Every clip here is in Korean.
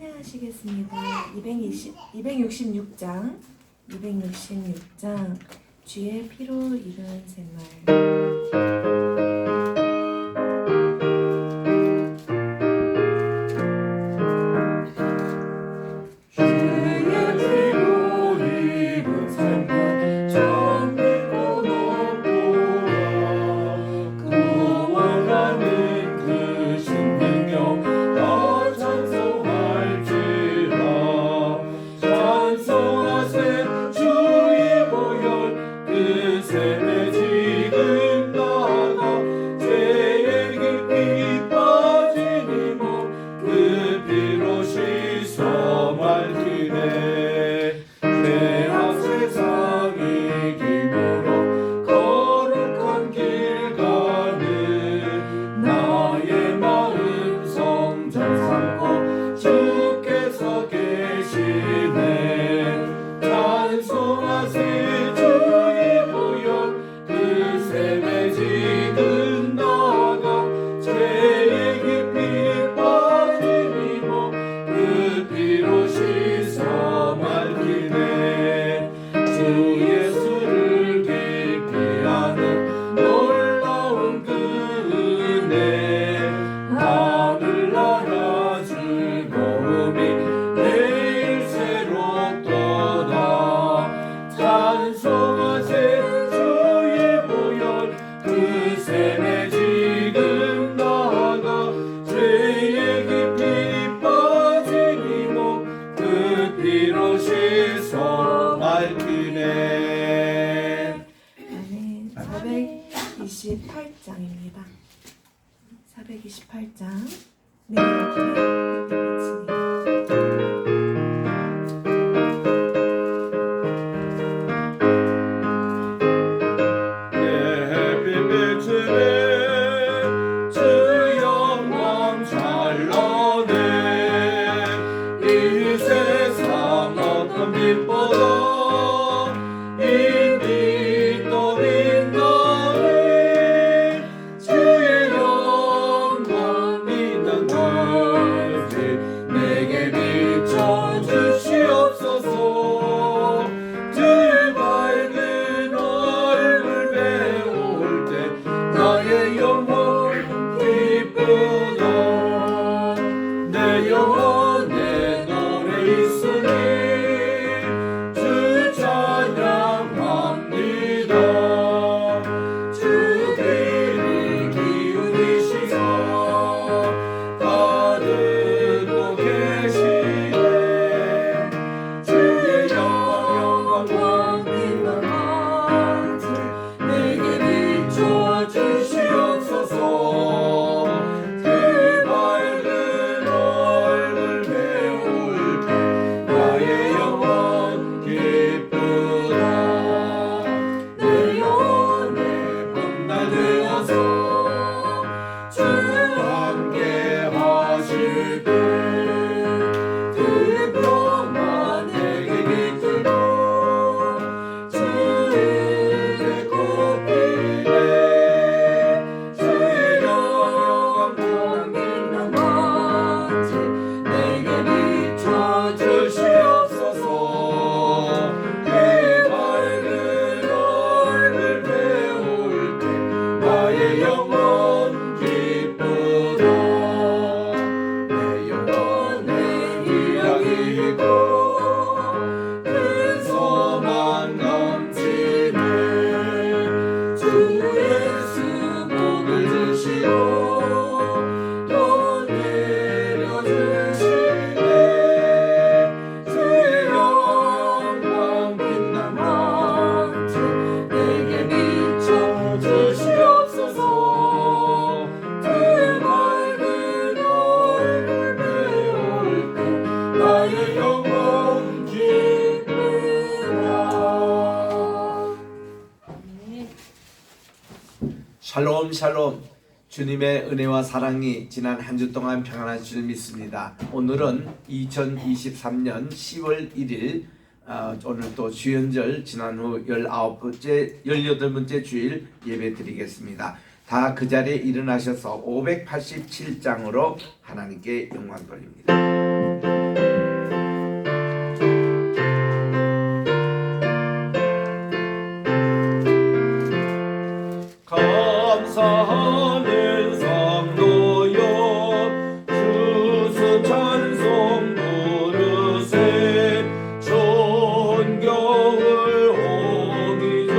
찬양하시겠습니다. 266장 주의 피로 이룬 새말. 밝히네. 428장입니다. 428장. 네, 여러분의 샬롬 샬롬. 주님의 은혜와 사랑이 지난 한 주 동안 평안한 줄 믿습니다. 오늘은 2023년 10월 1일 오늘 또 주연절 지난 후 18번째 주일 예배 드리겠습니다. 다 그 자리에 일어나셔서 587장으로 하나님께 영광 돌립니다. 감사하는 성도여 주수 찬송 부르세 존경을 오기 전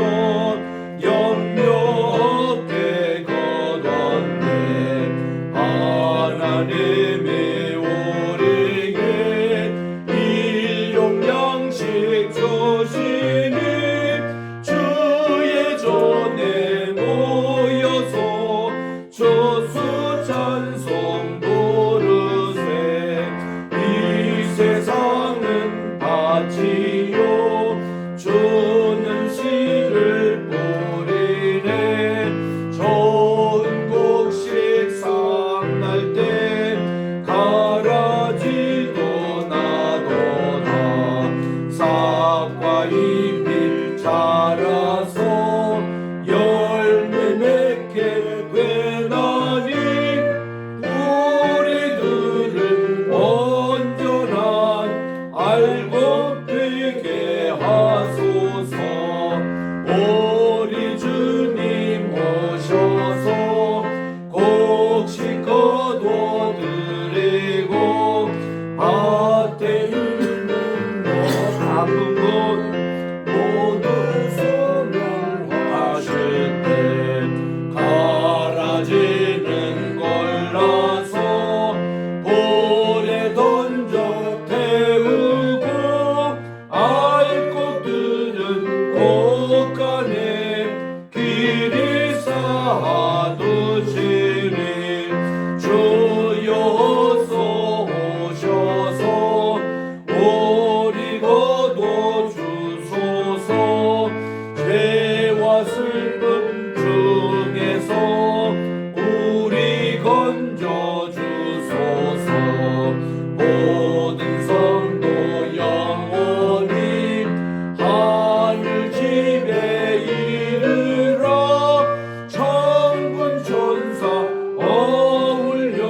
염려케 거뒀네 하나님이 우리에게 일용양식 주시니 주의 전에 모여서 주수 찬송 부르세 이 세상은 밭이요 주는 씨를 뿌리네 좋은 곡식 상날 때 가라지도 나도다 싹과 잎이 자라서 열매 맺게 되나니 우리들은 온전한 알곡 되게 하소서 우리 주님 오셔서 곡식 거둬드리고 밭에 있는 것 아픈 것 모두 소멸하실 때 가라지는 골라서 볼에 던져 태우고 알 꽃들은 곳간에 길이 쌓아두시니 주여서 오셔서 우리 거둬 주소서 죄와 슬픔 중에서 우리 건져 주소서 모든 성도 영원히 하늘 집에 이르러 천군 천사 어울려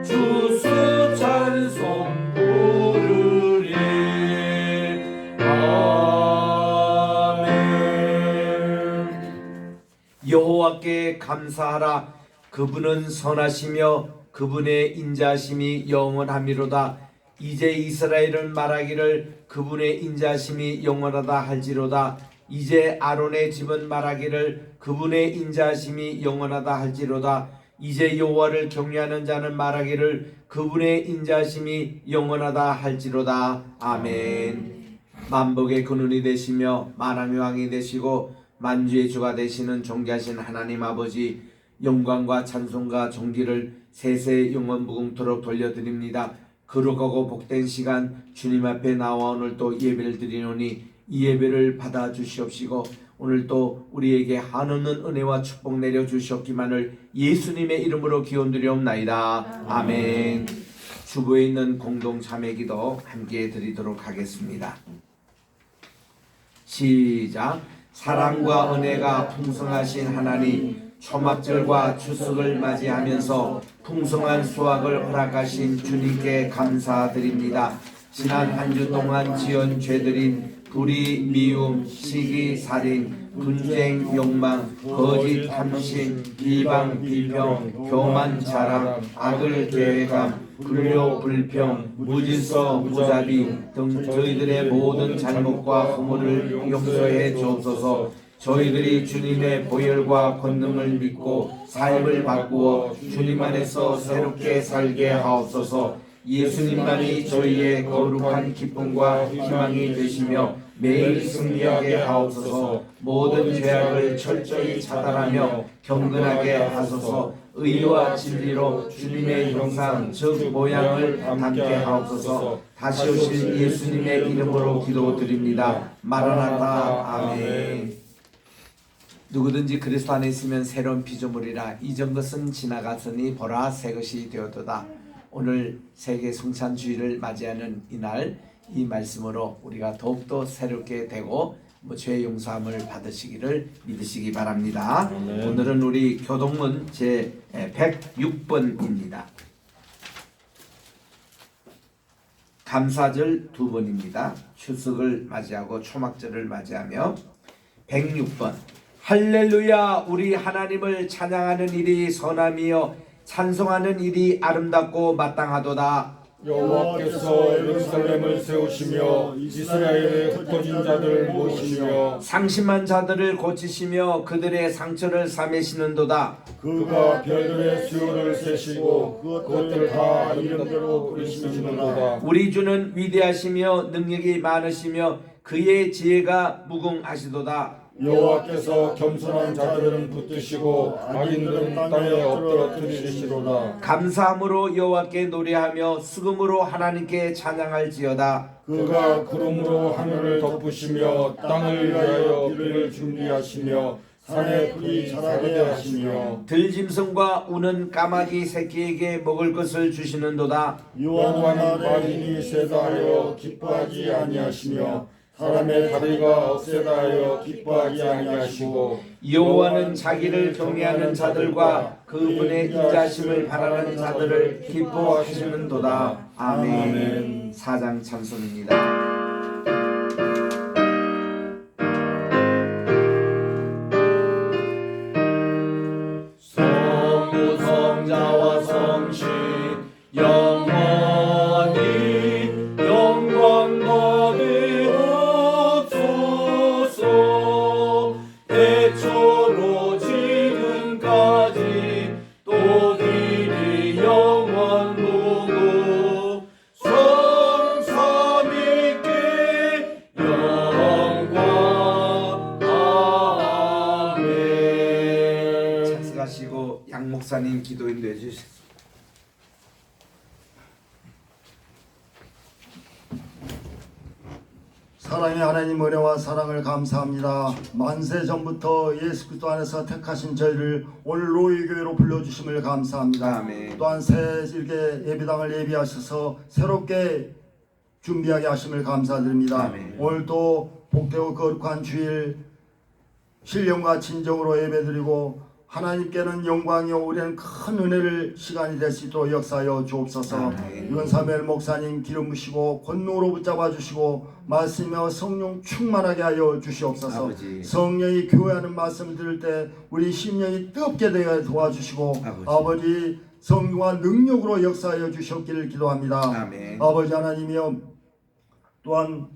주수 찬송 부르리 아멘. 여호와께 감사하라. 그분은 선하시며 그분의 인자심이 영원함이로다. 이제 이스라엘은 말하기를 그분의 인자심이 영원하다 할지로다. 이제 아론의 집은 말하기를 그분의 인자심이 영원하다 할지로다. 이제 여호와를 경외하는 자는 말하기를 그분의 인자심이 영원하다 할지로다. 아멘. 만복의 근원이 되시며 만왕의 왕이 되시고 만주의 주가 되시는 존귀하신 하나님 아버지, 영광과 찬송과 존귀를 세세 영원 무궁토록 돌려드립니다. 거룩하고 복된 시간 주님 앞에 나와 오늘 또 예배를 드리노니 이 예배를 받아 주시옵시고 오늘 또 우리에게 한없는 은혜와 축복 내려 주시옵기만을 예수님의 이름으로 기원드리옵나이다. 아멘. 주보에 있는 공동 참회기도 함께 드리도록 하겠습니다. 시작. 사랑과 은혜가 풍성하신 하나님, 초막절과 추석을 맞이하면서 풍성한 수확을 허락하신 주님께 감사드립니다. 지난 한 주 동안 지은 죄들인 불의, 미움, 시기, 살인, 분쟁, 욕망, 거짓, 탐심, 비방, 비평, 교만, 자랑, 악을 계획함, 불효, 불평, 무질서, 무자비 등 저희들의 모든 잘못과 허물을 용서해 주옵소서. 저희들이 주님의 보혈과 권능을 믿고 삶을 바꾸어 주님 안에서 새롭게 살게 하옵소서. 예수님만이 저희의 거룩한 기쁨과 희망이 되시며 매일 승리하게 하옵소서. 모든 죄악을 철저히 차단하며 경건하게 하소서. 의와 진리로 주님의 형상 즉 모양을 담게 하옵소서. 다시 오실 예수님의 이름으로 기도드립니다. 마라나타. 아멘. 누구든지 그리스도 안에 있으면 새로운 피조물이라. 이전 것은 지나갔으니 보라 새 것이 되었도다. 오늘 세계 성찬주의를 맞이하는 이날 이 말씀으로 우리가 더욱더 새롭게 되고 죄 용서함을 받으시기를 믿으시기 바랍니다. 오늘은 우리 교동문 제 106번입니다. 감사절 두 번입니다. 추석을 맞이하고 초막절을 맞이하며 106번 할렐루야. 우리 하나님을 찬양하는 일이 선함이요 찬송하는 일이 아름답고 마땅하도다. 여호와께서 예루살렘을 세우시며 이스라엘의 흩어진 자들을 모으시며 상심한 자들을 고치시며 그들의 상처를 사매시는도다. 그가 별들의 수요를 세시고 그것들을 다 이름대로 부르시는도다. 우리 주는 위대하시며 능력이 많으시며 그의 지혜가 무궁하시도다. 여호와께서 겸손한 자들은 붙드시고 악인들은 땅에 엎드러뜨리시도다. 감사함으로 여호와께 노래하며 수금으로 하나님께 찬양할지어다. 그가 구름으로 하늘을 덮으시며 땅을 위하여 비를 준비하시며 산에 풀이 자라게 하시며 들짐승과 우는 까마귀 새끼에게 먹을 것을 주시는도다. 여호와는 마진이 세다 하여 기뻐하지 아니하시며 사람의 다리가 없애다 하여 기뻐하지 아니하시고 여호와는 자기를 경외하는 자들과 그분의 인자심을 바라는 자들을 기뻐하시는도다. 아멘. 사장 찬송입니다. 성부 성자와 성신 영원히 영광 받으옵소서. 대초로 지금까지 또 길이 영원 보고 성삼위께 영광. 아멘. 찬송하시고 양 목사님 기도 인도해 주시죠. 사랑의 하나님 은혜와 사랑을 감사합니다. 만세 전부터 예수 그리스도 안에서 택하신 저희를 오늘 로이교회로 불러주심을 감사합니다. 아멘. 또한 새 일개 예비당을 예비하셔서 새롭게 준비하게 하심을 감사드립니다. 아멘. 오늘 또 복되고 거룩한 주일 신령과 진정으로 예배드리고 하나님께는 영광이요 우리는 큰 은혜를 시간이 될 수 있도록 역사하여 주옵소서. 아멘. 윤사멜 목사님 기름 부시고 권능으로 붙잡아 주시고 말씀이며 성령 충만하게 하여 주시옵소서. 아버지. 성령이 교회하는 말씀을 들을 때 우리 심령이 뜨겁게 되어 도와주시고 아버지 성령과 능력으로 역사하여 주셨기를 기도합니다. 아멘. 아버지 하나님이여 또한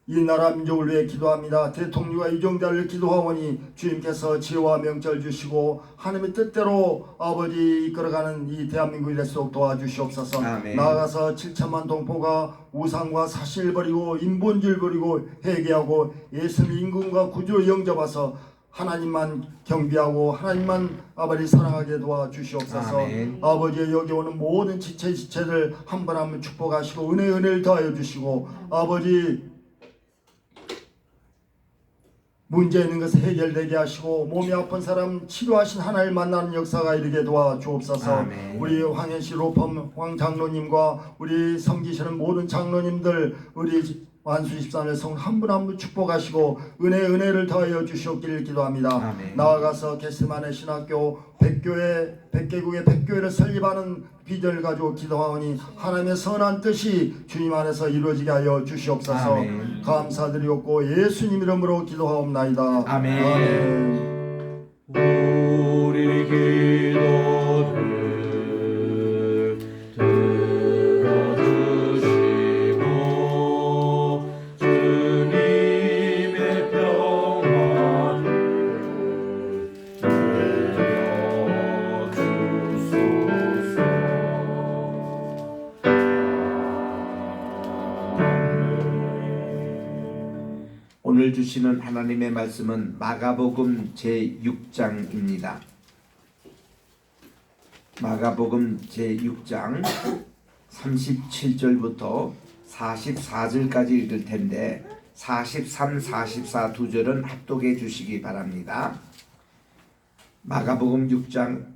이 나라 민족을 위해 기도합니다. 대통령과 이정자를 기도하오니 주님께서 지혜와 명철 주시고 하나님의 뜻대로 아버지 이끌어가는 이 대한민국이 될수록 도와주시옵소서. 아멘. 나아가서 7천만 동포가 우상과 사실 버리고 인본주의를 버리고 회개하고 예수님 임금과 구주를 영접해서 하나님만 경배하고 하나님만 아버지 사랑하게 도와주시옵소서. 아멘. 아버지 여기 오는 모든 지체들 한 번 한 번 축복하시고 은혜를 더하여 주시고 아버지 문제 있는 것을 해결되게 하시고 몸이 아픈 사람 치료하신 하나님 만나는 역사가 이르게 도와주옵소서. 아멘. 우리 황현씨 로펌 황 장로님과 우리 섬기시는 모든 장로님들 우리 완수 13일 성 한 분 한 분 축복하시고 은혜를 더하여 주시옵기를 기도합니다. 아멘. 나아가서 게스만의 신학교 100개국의 100교회를 설립하는 비전을 가지고 기도하오니 하나님의 선한 뜻이 주님 안에서 이루어지게 하여 주시옵소서. 아멘. 감사드리옵고 예수님 이름으로 기도하옵나이다. 아멘. 우리 기도를 들어주시고 주님의 평안을 내려주소서. 오늘 주시는 하나님의 말씀은 마가복음 제6장입니다. 마가복음 제6장 37절부터 44절까지 읽을 텐데 43, 44 두 절은 합독해 주시기 바랍니다. 마가복음 6장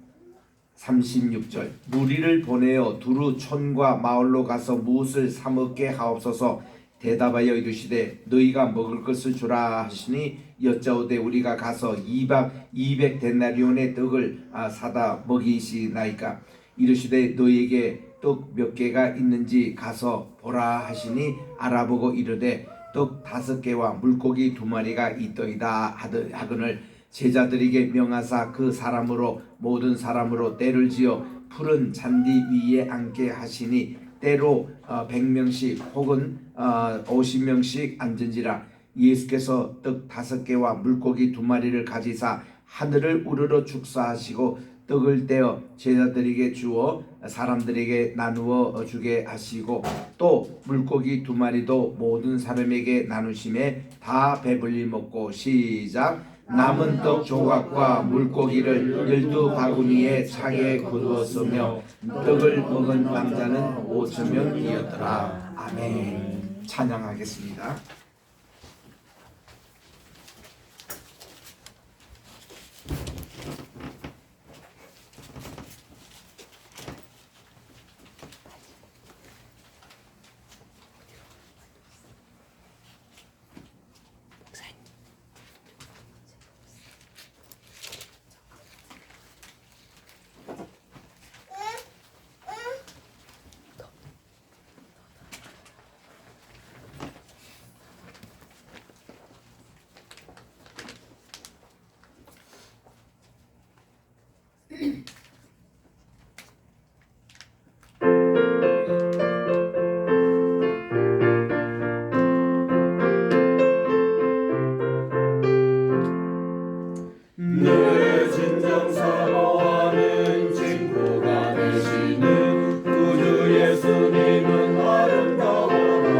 36절 무리를 보내어 두루 촌과 마을로 가서 무엇을 사 먹게 하옵소서. 대답하여 이르시되 너희가 먹을 것을 주라 하시니 여짜오되 우리가 가서 200 데나리온의 떡을 사다 먹이시나이까. 이르시되 너희에게 떡 몇 개가 있는지 가서 보라 하시니 알아보고 이르되 떡 5개와 물고기 2마리가 있더이다 하거늘 제자들에게 명하사 그 사람으로 모든 사람으로 떼를 지어 푸른 잔디 위에 앉게 하시니 때로 100명씩 혹은 50명씩 앉은지라. 예수께서 떡 5개와 물고기 2마리를 가지사 하늘을 우러러 축사하시고 떡을 떼어 제자들에게 주어 사람들에게 나누어 주게 하시고 또 물고기 2마리도 모든 사람에게 나누심에 다 배불리 먹고 시작. 남은 떡 조각과 물고기를 12바구니에 차게 거두었으며 떡을 먹은 남자는 5,000명이었더라. 아멘. 찬양하겠습니다. 내 진정 사모하는 친구가 되시는 구주 예수님은 아름다워라.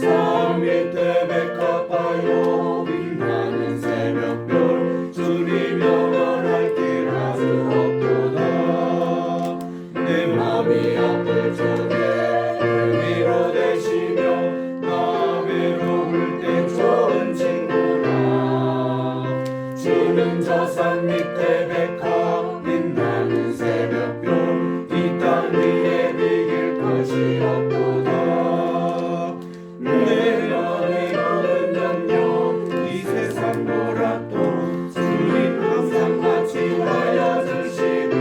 산 밑에 백합하여 빛나는 새벽별 주님 영원할 길 아주 없도다. 내 맘이 아플 적에 위로 되시며 나 외로울 때 좋은 친구라. 주는 저 산 밑에 백합 빛나는 새벽별 이 땅 위에 비길 것이 없도다. 내 맘이 모든 연령 이 세상 보라도 주님 항상 같이 하여 주시고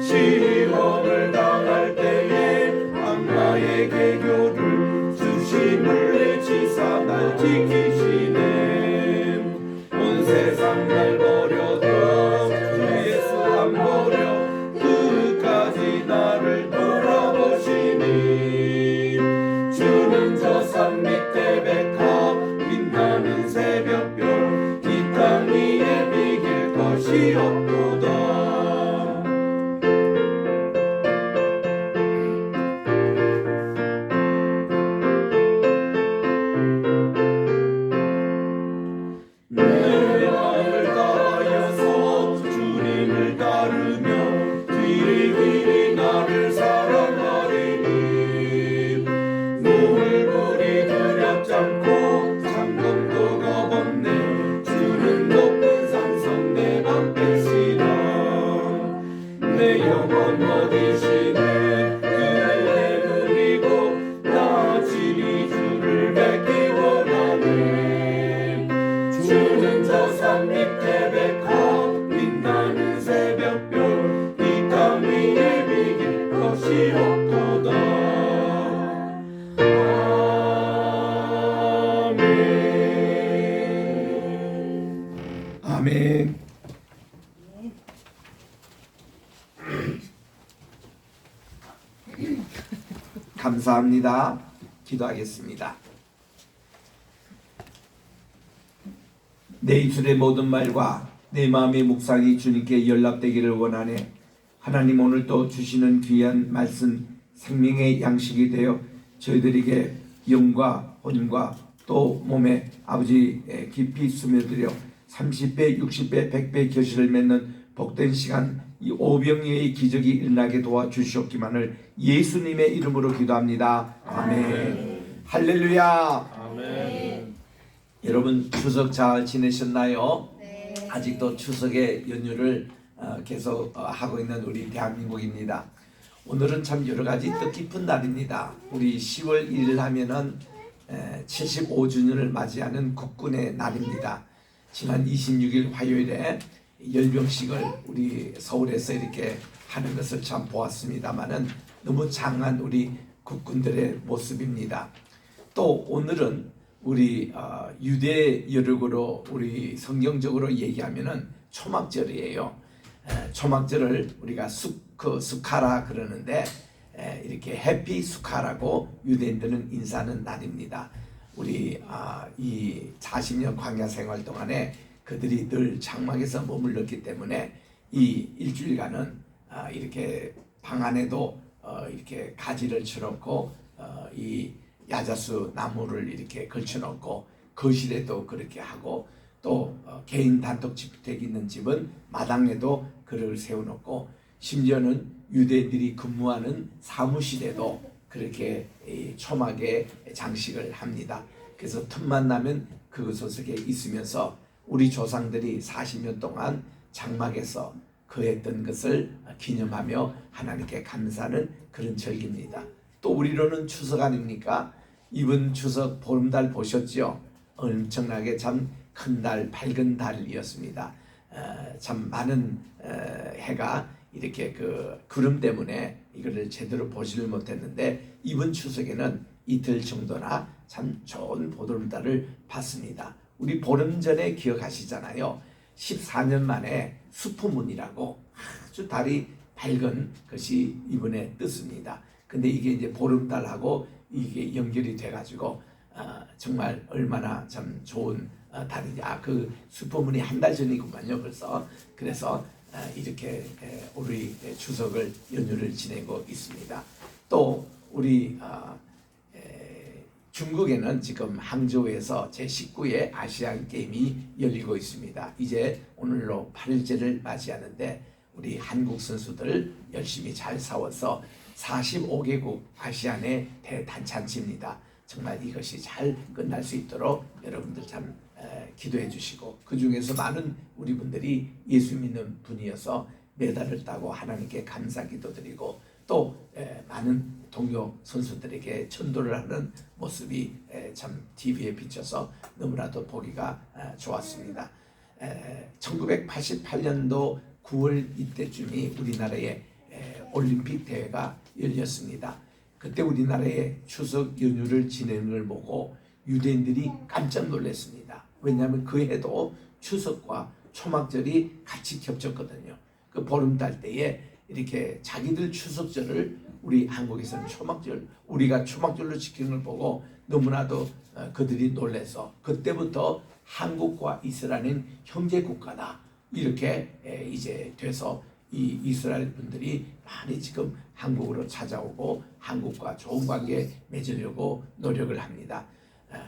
시험을 당할 때에 악마의 개교를 주심을 내치사 날 지키시네. 온 세상 날 버려도 주 예수 안 버려 끝까지 나를 돌아보시니. 주는 저 산 밑에 백합 빛나는 새벽별 이 땅 위에 비길 것이 없도다. 내 마음을 다하여서 주님을 따르며 길이 나를 사랑하리니. 눈물이 두렵지 않고 잠금도 겁없네. 주는 높은 산성 내 앞에시라. 내 영혼 어디시네 그의 눈이고 나 진히 주를 뵙기 원하네. 주는 저 산 밑에 백합 빛나는 새벽별 이 땅 위에 비길 것이 없도다. 아멘. 아멘. 감사합니다. 기도하겠습니다. 내 입술의 모든 말과 내 마음의 묵상이 주님께 연락되기를 원하네. 하나님 오늘 또 주시는 귀한 말씀 생명의 양식이 되어 저희들에게 영과 혼과 또 몸에 아버지 깊이 스며들여 30배, 60배, 100배 결실을 맺는 복된 시간 이 오병이의 기적이 일어나게 도와주시옵기만을 예수님의 이름으로 기도합니다. 아멘. 할렐루야. 아멘. 여러분 추석 잘 지내셨나요? 네. 아직도 추석의 연휴를 계속 하고 있는 우리 대한민국입니다. 오늘은 참 여러 가지 뜻깊은 날입니다. 우리 10월 1일 하면은 75주년을 맞이하는 국군의 날입니다. 지난 26일 화요일에 열병식을 우리 서울에서 이렇게 하는 것을 참 보았습니다만은 너무 장한 우리 국군들의 모습입니다. 또 오늘은 우리 유대 여력으로 우리 성경적으로 얘기하면은 초막절이에요. 초막절을 우리가 수카라 그러는데 이렇게 해피 수카라고 유대인들은 인사하는 날입니다. 우리 이 40년 광야 생활 동안에 그들이 늘 장막에서 머물렀기 때문에 이 일주일간은 이렇게 방 안에도 이렇게 가지를 쳐놓고 이 야자수 나무를 이렇게 걸쳐놓고 거실에도 그렇게 하고 또 개인 단독 주택 있는 집은 마당에도 그릇을 세워놓고 심지어는 유대인들이 근무하는 사무실에도 그렇게 초막에 장식을 합니다. 그래서 틈만 나면 그곳에 있으면서 우리 조상들이 40년 동안 장막에서 거했던 것을 기념하며 하나님께 감사하는 그런 절기입니다. 또 우리로는 추석 아닙니까? 이번 추석 보름달 보셨죠? 엄청나게 참 큰 달, 밝은 달이었습니다. 참 많은 해가 이렇게 그 구름 때문에 이거를 제대로 보지를 못했는데 이번 추석에는 이틀 정도나 참 좋은 보름달을 봤습니다. 우리 보름 전에 기억하시잖아요. 14년 만에 슈퍼문이라고 아주 달이 밝은 것이 이번에 떴습니다. 근데 이게 이제 보름달하고 이게 연결이 돼가지고 정말 얼마나 참 좋은 달이지. 그 슈퍼문이 한 달 전이구만요. 그래서 이렇게 우리 추석을 연휴를 지내고 있습니다. 또 우리 중국에는 지금 항저우에서 제19회 아시안 게임이 열리고 있습니다. 이제 오늘로 8일째를 맞이하는데 우리 한국 선수들 열심히 잘 싸워서 45개국 아시안의 대단찬치입니다. 정말 이것이 잘 끝날 수 있도록 여러분들 참 기도해 주시고 그 중에서 많은 우리 분들이 예수 믿는 분이어서 메달을 따고 하나님께 감사 기도드리고 또 많은 동료 선수들에게 전도를 하는 모습이 참 TV에 비춰서 너무나도 보기가 좋았습니다. 1988년도 9월 이때쯤이 우리나라의 올림픽 대회가 열렸습니다. 그때 우리나라의 추석 연휴를 지내는 걸 보고 유대인들이 깜짝 놀랐습니다. 왜냐하면 그 해도 추석과 초막절이 같이 겹쳤거든요. 그 보름달 때에 이렇게 자기들 추석절을 우리 한국에서는 초막절, 우리가 초막절로 지키는 걸 보고 너무나도 그들이 놀라서 그때부터 한국과 이스라엘은 형제 국가다 이렇게 이제 돼서 이 이스라엘 분들이 많이 지금 한국으로 찾아오고 한국과 좋은 관계 맺으려고 노력을 합니다.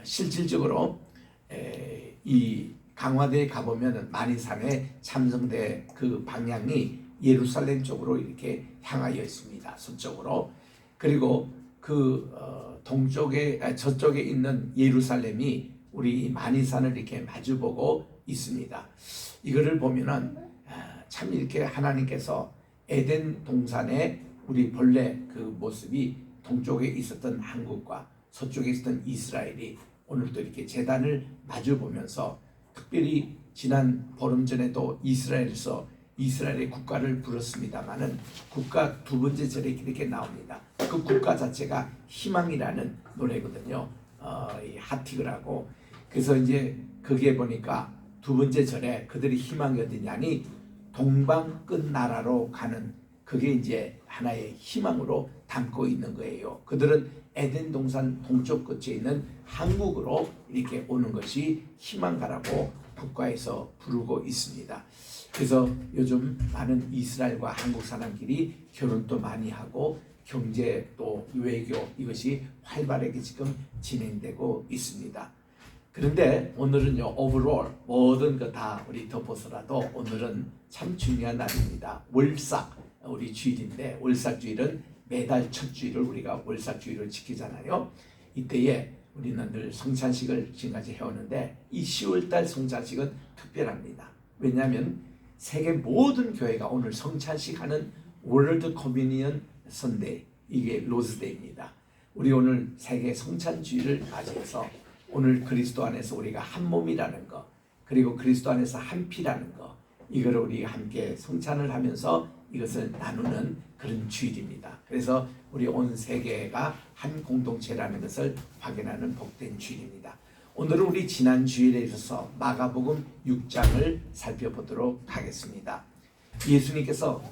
실질적으로 이 강화대에 가보면 만이산의 참성대 그 방향이 예루살렘 쪽으로 이렇게 향하여 있습니다. 서쪽으로. 그리고 그 동쪽에 저쪽에 있는 예루살렘이 우리 만이산을 이렇게 마주보고 있습니다. 이거를 보면은 참 이렇게 하나님께서 에덴 동산에 우리 본래 그 모습이 동쪽에 있었던 한국과 서쪽에 있었던 이스라엘이 오늘도 이렇게 제단을 마주보면서 특별히 지난 보름 전에도 이스라엘에서 이스라엘의 국가를 부르습니다만은 국가 두 번째 절에 이렇게 나옵니다. 그 국가 자체가 희망이라는 노래거든요. 이 하티그라고. 그래서 이제 그게 보니까 두 번째 절에 그들의 희망이 어디냐니 동방 끝 나라로 가는 그게 이제 하나의 희망으로 담고 있는 거예요. 그들은 에덴 동산 동쪽 끝에 있는 한국으로 이렇게 오는 것이 희망가라고 국가에서 부르고 있습니다. 그래서 요즘 많은 이스라엘과 한국 사람끼리 결혼도 많이 하고 경제 또 외교 이것이 활발하게 지금 진행되고 있습니다. 그런데 오늘은요 오버롤 모든 거 다 우리 덮어서라도 오늘은 참 중요한 날입니다. 월삭 우리 주일인데 월삭 주일은 매달 첫 주일을 우리가 월삭 주일을 지키잖아요. 이때에 우리는 늘 성찬식을 지금까지 해오는데 이 10월달 성찬식은 특별합니다. 왜냐하면 세계 모든 교회가 오늘 성찬식 하는 월드 커뮤니언 선데이 이게 로즈데이입니다. 우리 오늘 세계 성찬주의를 맞이해서 오늘 그리스도 안에서 우리가 한 몸이라는 거 그리고 그리스도 안에서 한 피라는 거 이거를 우리가 함께 성찬을 하면서 이것을 나누는 그런 주일입니다. 그래서 우리 온 세계가 한 공동체라는 것을 확인하는 복된 주일입니다. 오늘은 우리 지난 주일에 있어서 마가복음 6장을 살펴보도록 하겠습니다. 예수님께서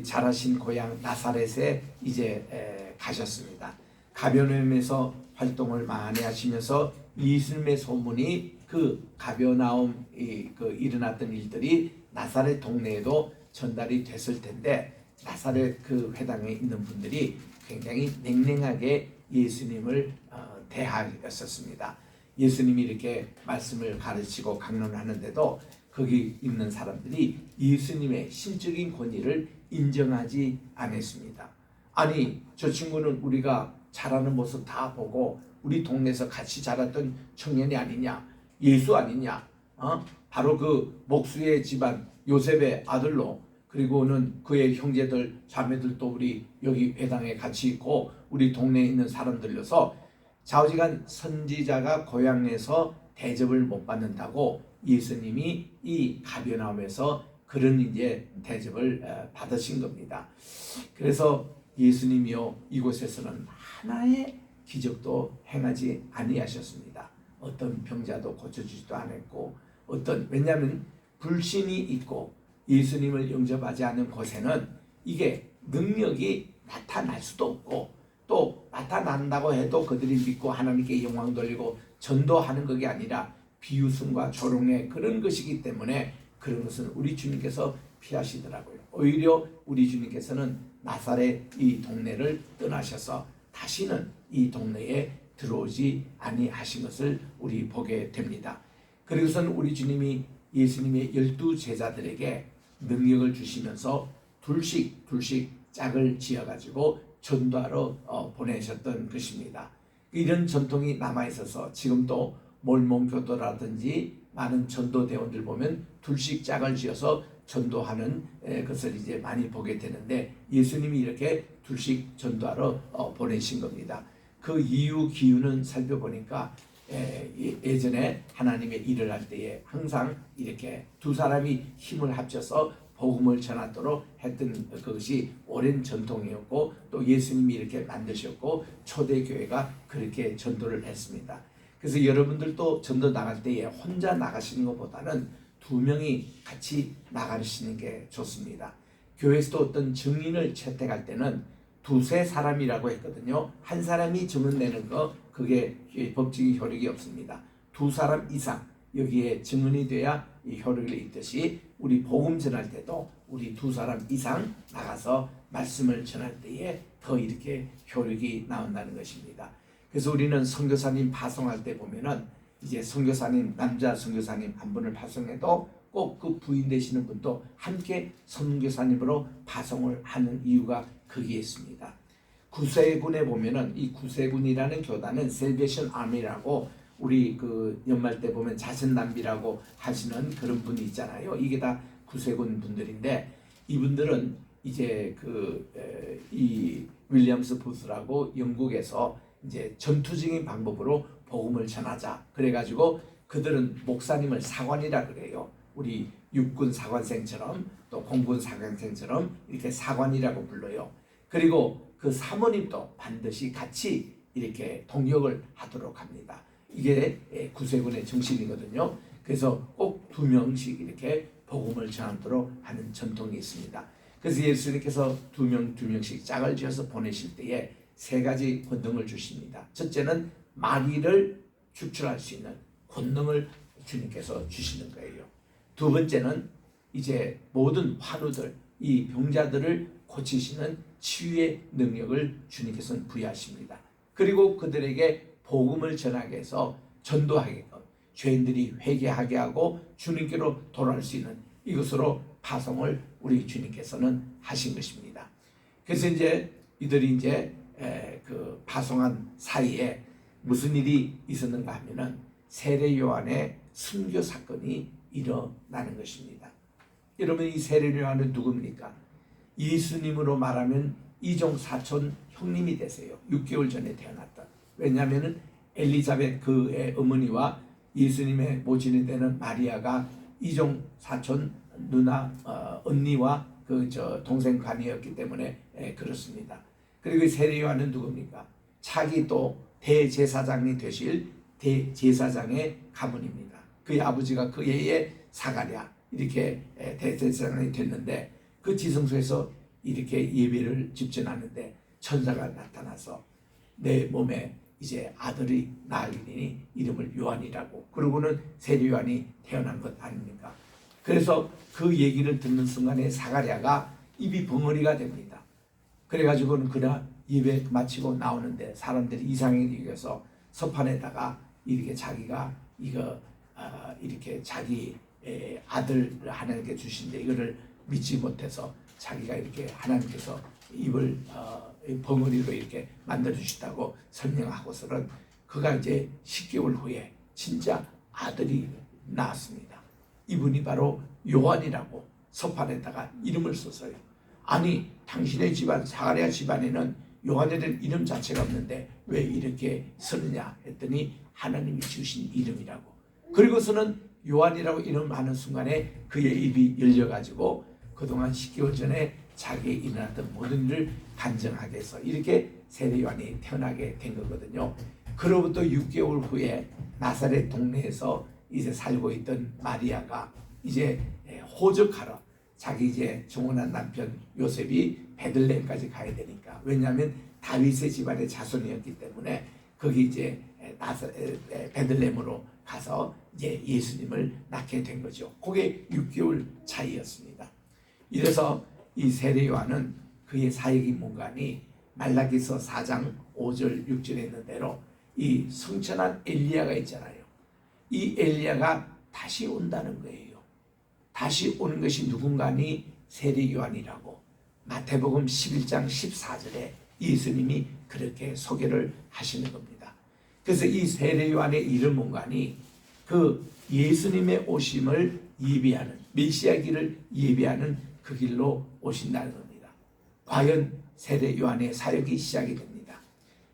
자라신 고향 나사렛에 이제 가셨습니다. 가버나움에서 활동을 많이 하시면서 예수님의 소문이 그 가버나움 일어났던 일들이 나사렛 동네에도 전달이 됐을 텐데, 나사렛 그 회당에 있는 분들이 굉장히 냉랭하게 예수님을 대하였었습니다. 예수님이 이렇게 말씀을 가르치고 강론하는데도 거기 있는 사람들이 예수님의 신적인 권위를 인정하지 않았습니다. 아니, 저 친구는 우리가 자라는 모습 다 보고 우리 동네에서 같이 자랐던 청년이 아니냐, 예수 아니냐, 바로 그 목수의 집안 요셉의 아들로, 그리고는 그의 형제들 자매들도 우리 여기 회당에 같이 있고 우리 동네에 있는 사람들로서 좌우지간 선지자가 고향에서 대접을 못 받는다고 예수님이 이 가버나움에서 그런 이제 대접을 받으신 겁니다. 그래서 예수님이요, 이곳에서는 하나의 기적도 행하지 아니하셨습니다. 어떤 병자도 고쳐주지도 않았고, 왜냐하면 불신이 있고 예수님을 영접하지 않은 곳에는 이게 능력이 나타날 수도 없고, 또 나타난다고 해도 그들이 믿고 하나님께 영광 돌리고 전도하는 것이 아니라 비웃음과 조롱의 그런 것이기 때문에 그런 것은 우리 주님께서 피하시더라고요. 오히려 우리 주님께서는 나사렛 이 동네를 떠나셔서 다시는 이 동네에 들어오지 아니하신 것을 우리 보게 됩니다. 그리고선 우리 주님이 예수님의 12 제자들에게 능력을 주시면서 둘씩 짝을 지어가지고 전도하러 보내셨던 것입니다. 이런 전통이 남아있어서 지금도 몰몬교도라든지 많은 전도대원들 보면 둘씩 짝을 지어서 전도하는 것을 이제 많이 보게 되는데, 예수님이 이렇게 둘씩 전도하러 보내신 겁니다. 그 이유 기유는 살펴보니까 예전에 하나님의 일을 할 때에 항상 이렇게 두 사람이 힘을 합쳐서 복음을 전하도록 했던 그것이 오랜 전통이었고, 또 예수님이 이렇게 만드셨고 초대교회가 그렇게 전도를 했습니다. 그래서 여러분들도 전도 나갈 때에 혼자 나가시는 것보다는 두 명이 같이 나가시는 게 좋습니다. 교회에서도 어떤 증인을 채택할 때는 두세 사람이라고 했거든요. 한 사람이 증언 내는 거 그게 법적인 효력이 없습니다. 두 사람 이상 여기에 증언이 돼야 이 효력이 있듯이 우리 복음 전할 때도 우리 두 사람 이상 나가서 말씀을 전할 때에 더 이렇게 효력이 나온다는 것입니다. 그래서 우리는 선교사님 파송할 때 보면은 이제 선교사님, 남자 선교사님 한 분을 파송해도 꼭 그 부인 되시는 분도 함께 선교사님으로 파송을 하는 이유가 거기에 있습니다. 구세군에 보면은 이 구세군이라는 교단은 셀베이션 아미라고 우리 그 연말 때 보면 자선남비라고 하시는 그런 분이 있잖아요. 이게 다 구세군 분들인데, 이분들은 이제 이 윌리엄스 부스라고 영국에서 이제 전투적인 방법으로 복음을 전하자 그래가지고 그들은 목사님을 사관이라 그래요. 우리 육군 사관생처럼 또 공군 사관생처럼 이렇게 사관이라고 불러요. 그리고 그 사모님도 반드시 같이 이렇게 동역을 하도록 합니다. 이게 구세군의 정신이거든요. 그래서 꼭 2명씩 이렇게 복음을 전하도록 하는 전통이 있습니다. 그래서 예수님께서 2명씩 짝을 지어서 보내실 때에 3가지 권능을 주십니다. 첫째는 마귀를 축출할 수 있는 권능을 주님께서 주시는 거예요. 두 번째는 이제 모든 환우들, 이 병자들을 고치시는 치유의 능력을 주님께서는 부여하십니다. 그리고 그들에게 복음을 전하게 해서 전도하게끔 죄인들이 회개하게 하고 주님께로 돌아올 수 있는 이것으로 파송을 우리 주님께서는 하신 것입니다. 그래서 이제 이들이 이제 그 파송한 사이에 무슨 일이 있었는가 하면은 세례 요한의 순교 사건이 일어나는 것입니다. 여러분, 이 세례 요한은 누굽니까? 예수님으로 말하면 이종 사촌 형님이 되세요. 6개월 전에 태어났다. 왜냐하면 엘리자벳 그의 어머니와 예수님의 모친이 되는 마리아가 이종 사촌 누나 언니와 동생 관이었기 때문에 그렇습니다. 그리고 세례 요한은 누굽니까? 차기 또 대제사장이 되실 대제사장의 가문입니다. 그의 아버지가 그의 사가랴 이렇게 대제사장이 됐는데 그 지성소에서 이렇게 예배를 집전하는데 천사가 나타나서 내 몸에 이제 아들이 낳으리니 이름을 요한이라고. 그러고는 세례 요한이 태어난 것 아닙니까? 그래서 그 얘기를 듣는 순간에 사가랴가 입이 벙어리가 됩니다. 그래가지고는 그날 예배 마치고 나오는데 사람들이 이상하게 여겨서 서판에다가 이렇게 자기가 이렇게 자기 아들 하나님께 주신데 이거를 믿지 못해서 자기가 이렇게 하나님께서 입을 벙어리로 이렇게 만들어 주시다고 설명하고서는 그가 이제 10개월 후에 진짜 아들이 낳았습니다. 이분이 바로 요한이라고 서판에다가 이름을 썼어요. 아니 당신의 집안 사가랴 집안에는 요한이라는 이름 자체가 없는데 왜 이렇게 쓰느냐 했더니 하나님이 주신 이름이라고. 그리고서는 요한이라고 이름하는 순간에 그의 입이 열려가지고 그동안 10개월 전에 자기에 일어났던 모든 일을 간증하게 해서 이렇게 세례 요한이 태어나게 된 거거든요. 그로부터 6개월 후에 나사렛 동네에서 이제 살고 있던 마리아가 이제 호적하러 자기 이제 정혼한 남편 요셉이 베들레헴까지 가야 되니까. 왜냐하면 다윗의 집안의 자손이었기 때문에 거기 이제 베들레헴으로 가서 이제 예수님을 낳게 된 거죠. 그게 6개월 차이였습니다. 이래서 이 세례 요한은 그의 사역이 뭔가니 말라기서 4장 5절 6절에 있는 대로 이 성천한 엘리야가 있잖아요. 이 엘리야가 다시 온다는 거예요. 다시 오는 것이 누군가니 세례 요한이라고 마태복음 11장 14절에 예수님이 그렇게 소개를 하시는 겁니다. 그래서 이 세례 요한의 이름 뭔가니 그 예수님의 오심을 예비하는 메시아기를 예비하는 그 길로 오신다는 겁니다. 과연 세례 요한의 사역이 시작이 됩니다.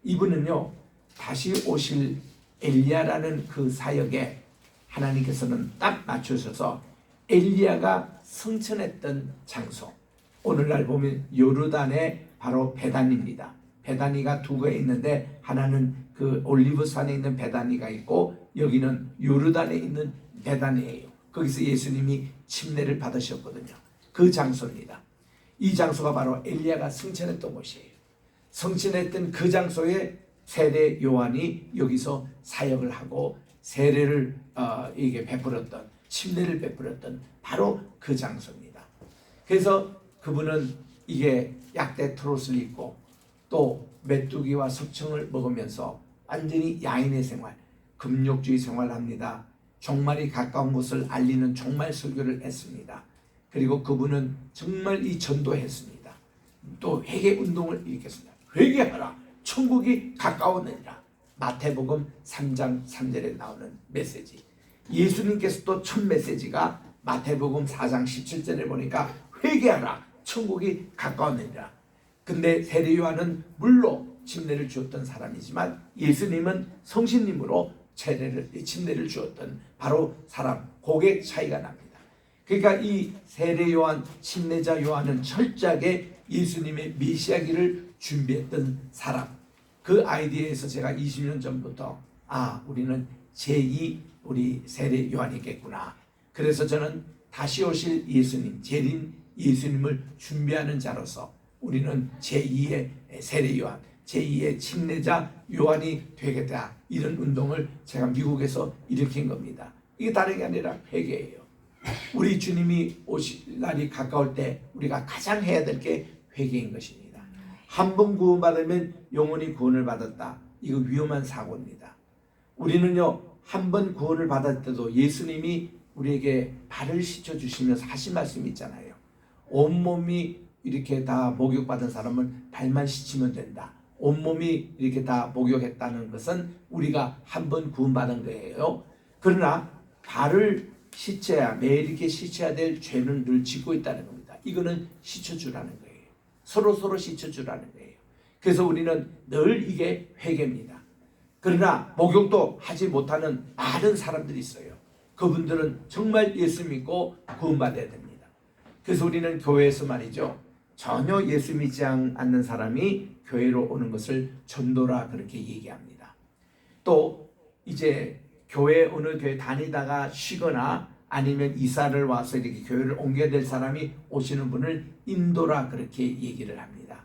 이분은요 다시 오실 엘리야라는 그 사역에 하나님께서는 딱 맞추셔서 엘리야가 승천했던 장소, 오늘날 보면 요르단의 바로 베단입니다. 베다니가 두 개 있는데 하나는 그 올리브산에 있는 베다니가 있고 여기는 요르단에 있는 베다니예요. 거기서 예수님이 침례를 받으셨거든요. 그 장소입니다. 이 장소가 바로 엘리야가 승천했던 곳이에요. 승천했던 그 장소에 세례 요한이 여기서 사역을 하고 세례를 이게 베풀었던 침례를 베풀었던 바로 그 장소입니다. 그래서 그분은 이게 약대 트롯을 입고 또 메뚜기와 석청을 먹으면서 완전히 야인의 생활, 금욕주의 생활을 합니다. 종말이 가까운 것을 알리는 종말 설교를 했습니다. 그리고 그분은 정말 이 전도했습니다. 또 회개 운동을 일으켰습니다. 회개하라, 천국이 가까웠느니라. 마태복음 3장 3절에 나오는 메시지. 예수님께서 또 첫 메시지가 마태복음 4장 17절에 보니까 회개하라, 천국이 가까웠느니라. 근데 세례 요한은 물로 침례를 주었던 사람이지만 예수님은 성신님으로 침례를 주었던 바로 사람, 그게 차이가 납니다. 그러니까 이 세례 요한, 침례자 요한은 철저하게 예수님의 메시아기를 준비했던 사람. 그 아이디어에서 제가 20년 전부터 우리는 제2 우리 세례 요한이겠구나. 그래서 저는 다시 오실 예수님, 재림 예수님을 준비하는 자로서 우리는 제2의 세례 요한, 제2의 침례자 요한이 되겠다. 이런 운동을 제가 미국에서 일으킨 겁니다. 이게 다른 게 아니라 회개예요. 우리 주님이 오실 날이 가까울 때 우리가 가장 해야 될 게 회개인 것입니다. 한 번 구원받으면 영원히 구원을 받았다. 이거 위험한 사고입니다. 우리는요 한 번 구원을 받을 때도 예수님이 우리에게 발을 씻어주시면서 하신 말씀이 있잖아요. 온몸이 이렇게 다 목욕받은 사람은 발만 씻으면 된다. 온몸이 이렇게 다 목욕했다는 것은 우리가 한 번 구원받은 거예요. 그러나 발을 씻어야, 매일 이렇게 씻어야 될 죄는 늘 짓고 있다는 겁니다. 이거는 씻어주라는 거예요. 서로 씻어주라는 거예요. 그래서 우리는 늘 이게 회개입니다. 그러나 목욕도 하지 못하는 많은 사람들이 있어요. 그분들은 정말 예수 믿고 구원받아야 됩니다. 그래서 우리는 교회에서 말이죠, 전혀 예수 믿지 않는 사람이 교회로 오는 것을 전도라 그렇게 얘기합니다. 또 이제 어느 교회 다니다가 쉬거나 아니면 이사를 와서 이렇게 교회를 옮겨야 될 사람이 오시는 분을 인도라 그렇게 얘기를 합니다.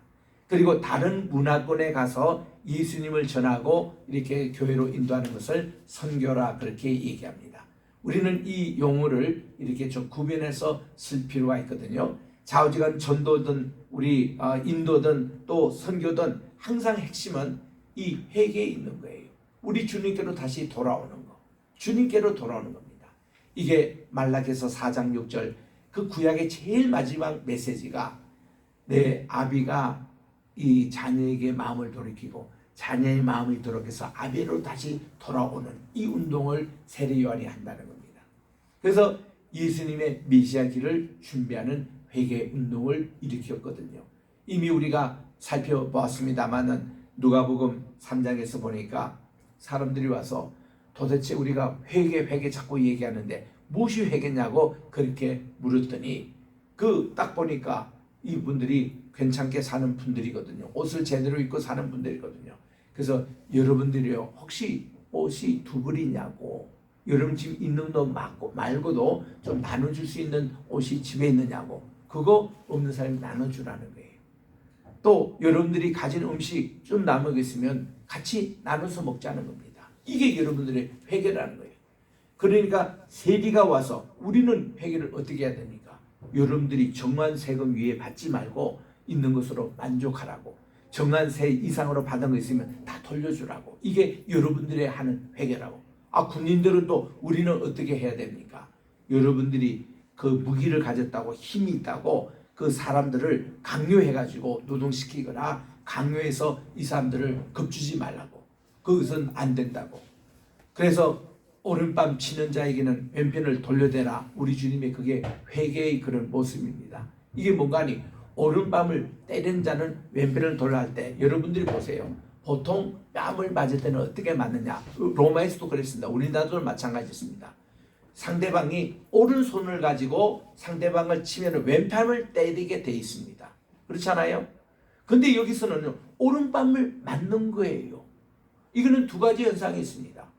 그리고 다른 문화권에 가서 예수님을 전하고 이렇게 교회로 인도하는 것을 선교라 그렇게 얘기합니다. 우리는 이 용어를 이렇게 좀 구별해서 쓸 필요가 있거든요. 좌우지간 전도든 우리 인도든 또 선교든 항상 핵심은 이 회개에 있는 거예요. 우리 주님께로 다시 돌아오는 거, 주님께로 돌아오는 겁니다. 이게 말라기서 4장 6절 그 구약의 제일 마지막 메시지가 내 아비가 이 자녀에게 마음을 돌이키고 자녀의 마음을 돌이켜서 아비로 다시 돌아오는 이 운동을 세례 요한이 한다는 겁니다. 그래서 예수님의 메시아 길을 준비하는 회개 운동을 일으켰거든요. 이미 우리가 살펴보았습니다만은 누가복음 3장에서 보니까 사람들이 와서 도대체 우리가 회개 자꾸 얘기하는데 무엇이 회개냐고 그렇게 물었더니 그 딱 보니까 이분들이 괜찮게 사는 분들이거든요. 옷을 제대로 입고 사는 분들이거든요. 그래서 여러분들이요, 혹시 옷이 두 벌이냐고, 여러분 지금 있는 거 말고도 좀 나눠줄 수 있는 옷이 집에 있느냐고, 그거 없는 사람이 나눠주라는 거예요. 또 여러분들이 가진 음식 좀 남은 게 있으면 같이 나눠서 먹자는 겁니다. 이게 여러분들의 회개라는 거예요. 그러니까 세리가 와서 우리는 회개를 어떻게 해야 됩니까? 여러분들이 정한 세금 위에 받지 말고 있는 것으로 만족하라고, 정한 세 이상으로 받은 거 있으면 다 돌려주라고, 이게 여러분들의 하는 회개라고. 군인들은 또 우리는 어떻게 해야 됩니까? 여러분들이 그 무기를 가졌다고 힘이 있다고 그 사람들을 강요해가지고 노동시키거나 강요해서 이 사람들을 겁주지 말라고, 그것은 안 된다고. 그래서 오른밤 치는 자에게는 왼편을 돌려대라. 우리 주님의 그게 회개의 그런 모습입니다. 이게 뭔가 하니 오른밤을 때린 자는 왼편을 돌려 할 때 여러분들이 보세요. 보통 뺨을 맞을 때는 어떻게 맞느냐? 로마에서도 그랬습니다. 우리나라도 마찬가지였습니다. 상대방이 오른손을 가지고 상대방을 치면 왼팔을 때리게 돼 있습니다. 그렇잖아요? 근데 여기서는 오른밤을 맞는 거예요. 이거는 두 가지 현상이 있습니다.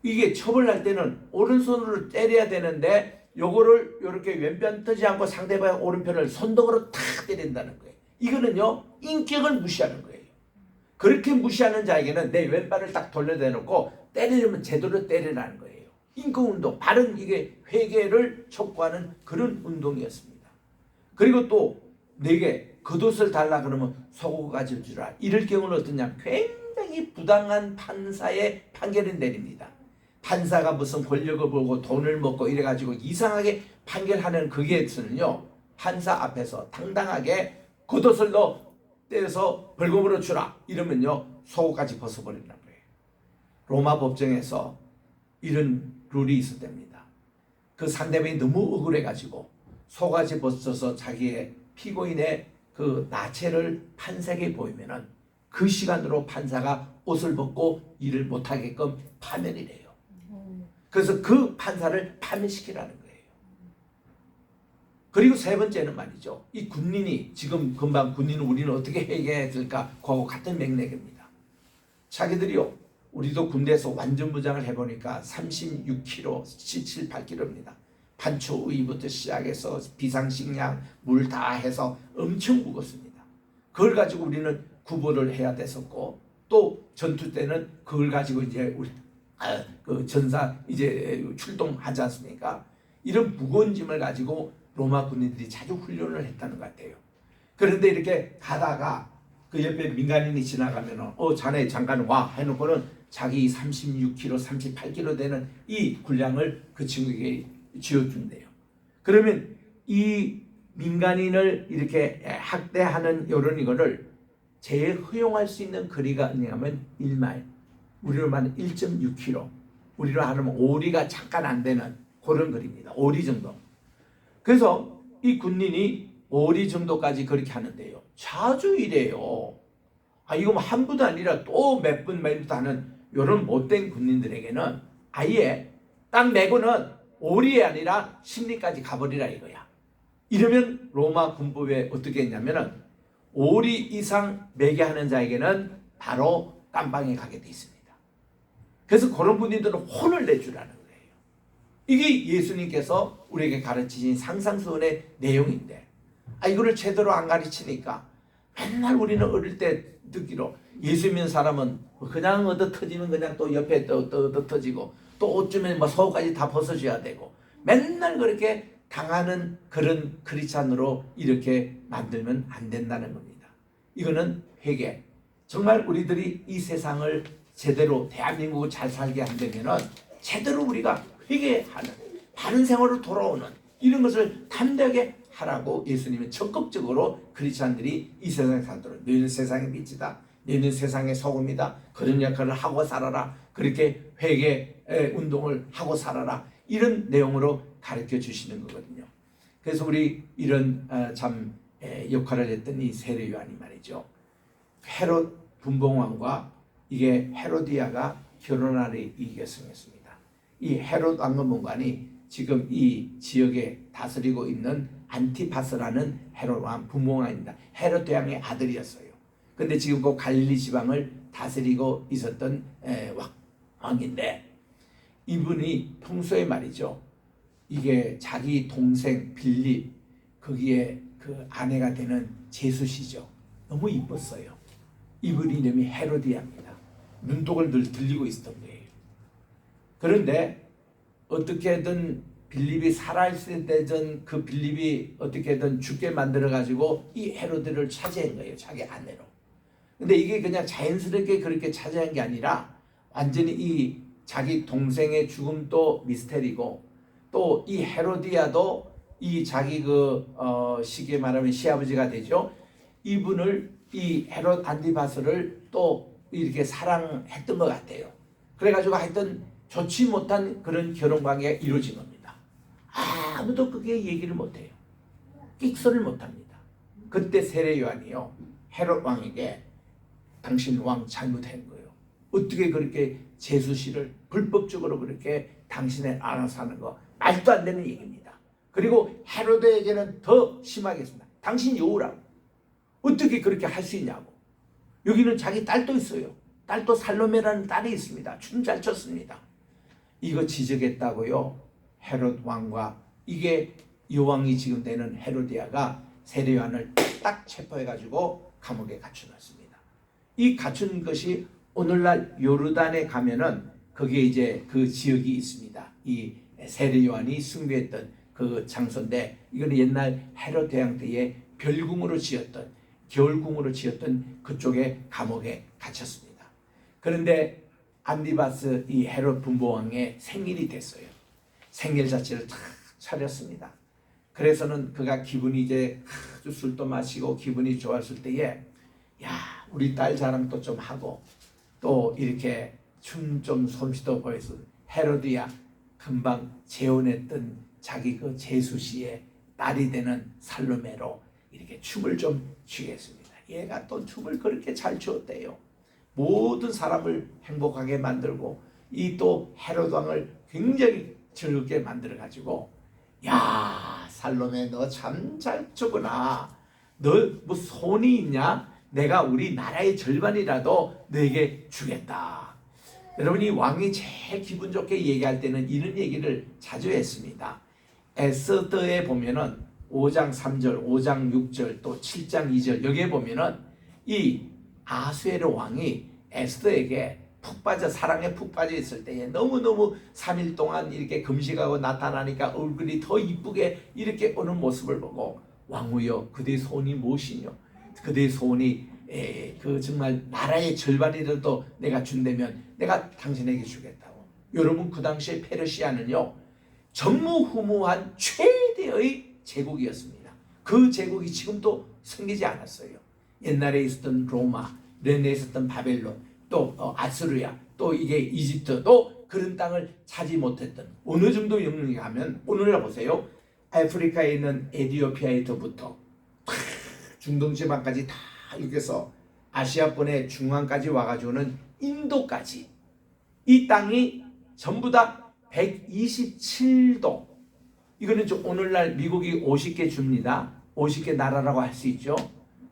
이게 처벌할 때는 오른손으로 때려야 되는데 요거를 이렇게 왼편 뜨지 않고 상대방의 오른편을 손등으로 탁 때린다는 거예요. 이거는요, 인격을 무시하는 거예요. 그렇게 무시하는 자에게는 내 왼발을 딱 돌려대놓고 때리려면 제대로 때리라는 거예요. 인격운동, 바른 이게 회개를 촉구하는 그런 운동이었습니다. 그리고 또 내게 겉옷을 달라 그러면 속옷까지 주라. 이럴 경우는 어떠냐? 굉장히 부당한 판사의 판결을 내립니다. 판사가 무슨 권력을 보고 돈을 먹고 이래가지고 이상하게 판결하는 그게서는요, 판사 앞에서 당당하게 겉옷을 너 떼서 벌금으로 주라 이러면요, 속옷까지 벗어버린다는 거예요. 로마 법정에서 이런 룰이 있었답니다. 그 상대방이 너무 억울해가지고 속옷까지 벗어서 자기의 피고인의 그 나체를 판사에게 보이면은 그 시간으로 판사가 옷을 벗고 일을 못하게끔 파면이래요. 그래서 그 판사를 파면시키라는 거예요. 그리고 세 번째는 말이죠, 이 군인이 지금 금방 군인은 우리는 어떻게 회개해야 될까? 그하고 같은 맥락입니다. 자기들이요, 우리도 군대에서 완전 무장을 해보니까 36kg, 7, 8kg입니다. 판초 의부터 시작해서 비상식량, 물 다 해서 엄청 무겁습니다. 그걸 가지고 우리는 구보를 해야 됐었고, 또 전투 때는 그걸 가지고 이제 우리 그 전사 이제 출동하지 않습니까? 이런 무거운 짐을 가지고 로마 군인들이 자주 훈련을 했다는 것 같아요. 그런데 이렇게 가다가 그 옆에 민간인이 지나가면은 자네 잠깐 와 해놓고는 자기 36kg, 38kg 되는 이 군량을 그 친구에게 쥐어준대요. 그러면 이 민간인을 이렇게 학대하는 이거를 제일 허용할 수 있는 거리가 뭐냐면 1마일, 우리로 말하면 1.6km, 우리로 하면 오리가 잠깐 안 되는 그런 거리입니다. 오리 정도. 그래서 이 군인이 오리 정도까지 그렇게 하는데요, 자주 이래요. 이거 뭐 한 분도 아니라 또 몇 분 하는 이런 못된 군인들에게는 아예 딱 매고는 오리에 아니라 심리까지 가버리라 이거야. 이러면 로마 군법에 어떻게 했냐면은 5리 이상 매개하는 자에게는 바로 깜방에 가게 돼 있습니다. 그래서 그런 분들은 혼을 내주라는 거예요. 이게 예수님께서 우리에게 가르치신 상상수훈의 내용인데, 이거를 제대로 안 가르치니까 맨날 우리는 어릴 때 듣기로 예수 믿는 사람은 그냥 얻어 터지면 그냥 또 옆에 또 얻어 터지고 또 옷 주면 뭐 속까지 다 벗어줘야 되고 맨날 그렇게 당하는 그런 크리스찬으로 이렇게 만들면 안 된다는 겁니다. 이거는 회개. 정말 우리들이 이 세상을 제대로 대한민국을 잘 살게 한다면은 제대로 우리가 회개하는 바른 생활로 돌아오는 이런 것을 담대하게 하라고 예수님은 적극적으로 크리스찬들이 이 세상에 살도록 너희는 세상의 빛이다. 너희는 세상의 소금이다. 그런 역할을 하고 살아라. 그렇게 회개 운동을 하고 살아라. 이런 내용으로 가르쳐 주시는 거거든요. 그래서 우리 이런 참 역할을 했던 이 세례 요한이 말이죠. 헤롯 분봉왕과 이게 헤로디아가 결혼할 일이 결성했습니다. 이 헤롯 왕건문관이 지금 이 지역에 다스리고 있는 안티파스라는 헤롯 왕 분봉왕입니다. 헤롯 대왕의 아들이었어요. 근데 지금 그 갈릴리 지방을 다스리고 있었던 왕인데, 이분이 평소에 말이죠, 이게 자기 동생 빌립 거기에 그 아내가 되는 제수시죠. 너무 이뻤어요. 이분 이름이 헤로디아입니다. 눈독을 늘 들리고 있었던 거예요. 그런데 어떻게든 빌립이 살아있을 때전 그 빌립이 어떻게든 죽게 만들어 가지고 이 헤로드를 차지한 거예요. 자기 아내로. 근데 이게 그냥 자연스럽게 그렇게 차지한 게 아니라 완전히 이 자기 동생의 죽음도 미스테리고, 또 이 헤로디아도 이 자기 쉽게 말하면 시아버지가 되죠. 이분을 이 헤롯 안티파스를 또 이렇게 사랑했던 것 같아요. 그래가지고 하여튼 좋지 못한 그런 결혼 관계가 이루어진 겁니다. 아무도 그게 얘기를 못해요. 끽소리를 못합니다. 그때 세례 요한이요, 헤롯 왕에게 당신 왕 잘못한 거예요. 어떻게 그렇게 제수씨를 불법적으로 그렇게 당신의 알아서 하는 거 말도 안 되는 얘기입니다. 그리고 헤로드에게는 더 심하겠습니다. 당신 여우라고 어떻게 그렇게 할 수 있냐고. 여기는 자기 딸도 있어요. 딸도 살로메라는 딸이 있습니다. 춤 잘 췄습니다. 이거 지적했다고요. 헤롯 왕과 이게 여왕이 지금 되는 헤로디아가 세례 요한을 딱 체포해가지고 감옥에 갖춰놨습니다. 이 갖춘 것이 오늘날 요르단에 가면은 거기에 이제 그 지역이 있습니다. 이 세례 요한이 숭배했던 그 장소인데, 이거는 옛날 헤롯 대왕 때에 별궁으로 지었던, 겨울궁으로 지었던 그쪽에 감옥에 갇혔습니다. 그런데 안티파스 이 헤롯 분봉왕의 생일이 됐어요. 생일 자체를 탁 차렸습니다. 그래서는 그가 기분이 이제 아주 술도 마시고 기분이 좋았을 때에, 야, 우리 딸 자랑도 좀 하고 또 이렇게 춤 좀 솜씨도 보여서 헤로디아 금방 재혼했던 자기 그 제수씨의 딸이 되는 살로메로 이렇게 춤을 좀 추겠습니다. 얘가 또 춤을 그렇게 잘 추었대요. 모든 사람을 행복하게 만들고 이 또 헤롯 왕을 굉장히 즐겁게 만들어 가지고, 야, 살로메 너 참 잘 추구나. 너 뭐 손이 있냐? 내가 우리 나라의 절반이라도 너에게 주겠다. 여러분이 왕이 제일 기분 좋게 얘기할 때는 이런 얘기를 자주 했습니다. 에스더에 보면은 5장 3절, 5장 6절, 또 7장 2절 여기에 보면은 이 아수에르 왕이 에스더에게 푹 빠져, 사랑에 푹 빠져 있을 때에 너무너무 3일 동안 이렇게 금식하고 나타나니까 얼굴이 더 이쁘게 이렇게 오는 모습을 보고, 왕후여 그대의 소원이 무엇이뇨? 그대의 소원이 그 정말 나라의 절반이라도 내가 준다면 내가 당신에게 주겠다고. 여러분, 그 당시에 페르시아는요 전무후무한 최대의 제국이었습니다. 그 제국이 지금도 생기지 않았어요. 옛날에 있었던 로마, 옛날에 있었던 바벨론, 또 아스루야, 또 이게 이집트도 그런 땅을 차지 못했던, 어느 정도 영역에 가면 오늘날 보세요. 아프리카에 있는 에티오피아에서부터 중동 지방까지 다 이렇게 해서 아시아권의 중앙까지 와가지고는 인도까지 이 땅이 전부 다 127도 이거는 오늘날 미국이 50개 줍니다. 50개 나라라고 할 수 있죠.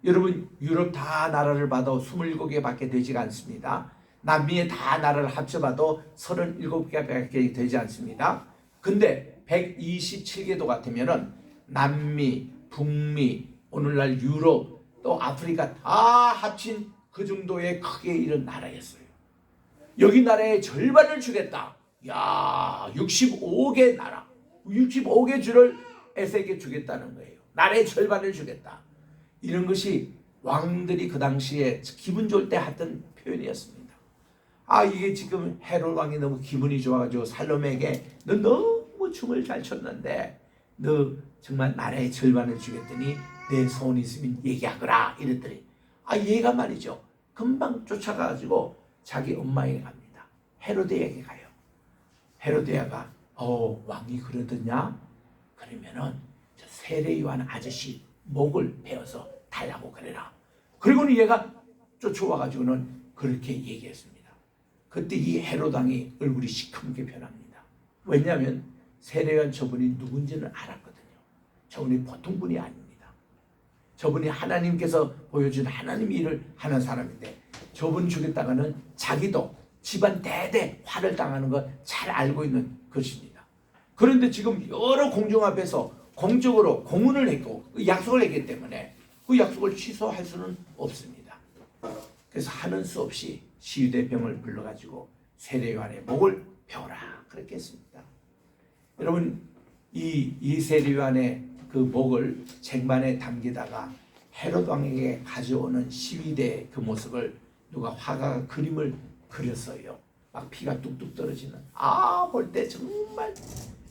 여러분 유럽 다 나라를 봐도 27개밖에 되지가 않습니다. 남미의 다 나라를 합쳐봐도 37개밖에 되지 않습니다. 근데 127개도 같으면은 남미, 북미, 오늘날 유럽, 또 아프리카 다 합친 그 정도의 크게 이런 나라였어요. 여기 나라의 절반을 주겠다. 야, 65개 나라, 65개 주를 에세에게 주겠다는 거예요. 나라의 절반을 주겠다. 이런 것이 왕들이 그 당시에 기분 좋을 때 하던 표현이었습니다. 아, 이게 지금 헤롯 왕이 너무 기분이 좋아가지고 살로메에게 너 너무 춤을 잘 췄는데 너 정말 나라의 절반을 주겠더니 내 소원 있으면 얘기하거라 이랬더니 아, 얘가 말이죠. 금방 쫓아가가지고 자기 엄마에게 갑니다. 헤로데에게 가요. 헤로데아가 왕이 그러더냐? 그러면은 저 세례 요한 아저씨 목을 베어서 달라고 그래라. 그리고는 얘가 쫓아와가지고는 그렇게 얘기했습니다. 그때 이 헤롯 왕이 얼굴이 시커멓게 변합니다. 왜냐하면 세례 요한 저분이 누군지는 알았거든요. 저분이 보통 분이 아닙니다. 저분이 하나님께서 보여준 하나님 일을 하는 사람인데 저분 죽였다가는 자기도 집안 대대 화를 당하는 걸 잘 알고 있는 것입니다. 그런데 지금 여러 공중 앞에서 공적으로 공언을 했고 약속을 했기 때문에 그 약속을 취소할 수는 없습니다. 그래서 하는 수 없이 시유대병을 불러가지고 세례 요한의 목을 베어라 그렇게 했습니다. 여러분 이 세례 요한의 그 목을 쟁반에 담기다가 헤롯 왕에게 가져오는 시위대의 그 모습을 누가 화가 그림을 그렸어요. 막 피가 뚝뚝 떨어지는 볼 때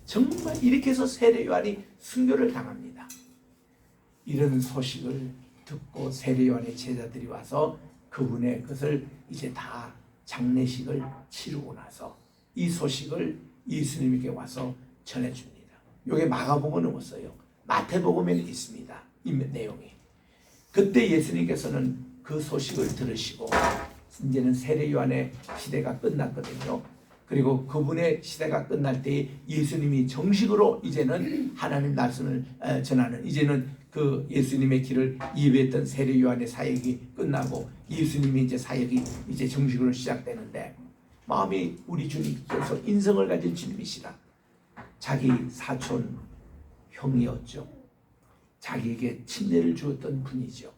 정말 이렇게 해서 세례 요한이 순교를 당합니다. 이런 소식을 듣고 세례 요한의 제자들이 와서 그분의 것을 이제 다 장례식을 치르고 나서 이 소식을 예수님께 와서 전해줍니다. 이게 마가복음은 없어요. 마태복음에는 있습니다. 이 내용이. 그때 예수님께서는 그 소식을 들으시고 이제는 세례 요한의 시대가 끝났거든요. 그리고 그분의 시대가 끝날 때 예수님이 정식으로 이제는 하나님 말씀을 전하는 이제는 그 예수님의 길을 예배했던 세례 요한의 사역이 끝나고 예수님이 이제 사역이 이제 정식으로 시작되는데 마음이 우리 주님께서 인성을 가진 주님이시라. 자기 사촌 형이었죠. 자기에게 침례를 주었던 분이죠.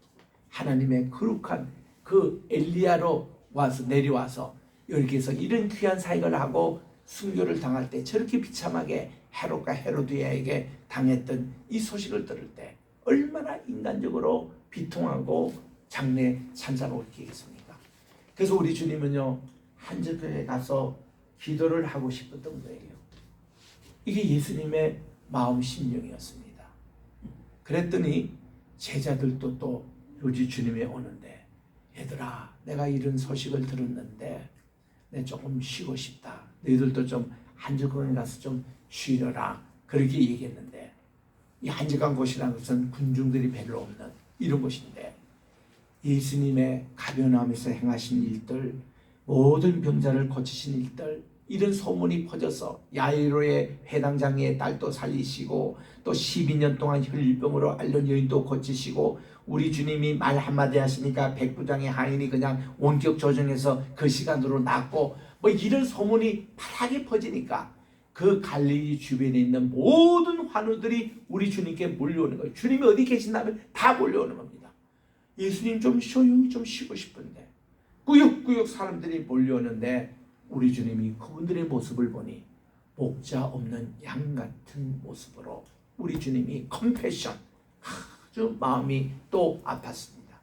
하나님의 거룩한 그 엘리야로 와서 내려와서 이렇게 해서 이런 귀한 사역을 하고 순교를 당할 때 저렇게 비참하게 헤롯과 헤로디아에게 당했던 이 소식을 들을 때 얼마나 인간적으로 비통하고 장래 찬사롭겠습니까? 그래서 우리 주님은요 한적교에 가서 기도를 하고 싶었던 거예요. 이게 예수님의 마음 심령이었습니다. 그랬더니 제자들도 또 우리 주님에 오는데 얘들아 내가 이런 소식을 들었는데 내 조금 쉬고 싶다. 너희들도 좀 한적한 가서 좀 쉬려라. 그렇게 얘기했는데 이 한적한 곳이라는 것은 군중들이 별로 없는 이런 곳인데 예수님의 가버나움에서 행하신 일들 모든 병자를 고치신 일들 이런 소문이 퍼져서 야이로의 회당장의 딸도 살리시고 또 12년 동안 혈병으로 앓는 여인도 고치시고 우리 주님이 말 한마디 하시니까 백부장의 하인이 그냥 원격 조정해서 그 시간으로 낫고 뭐 이런 소문이 파랗게 퍼지니까 그 갈릴리 주변에 있는 모든 환우들이 우리 주님께 몰려오는 거예요. 주님이 어디 계신다면 다 몰려오는 겁니다. 예수님 좀 조용히 좀 쉬고 싶은데 꾸역꾸역 사람들이 몰려오는데 우리 주님이 그분들의 모습을 보니 목자 없는 양 같은 모습으로 우리 주님이 컴패션 아주 마음이 또 아팠습니다.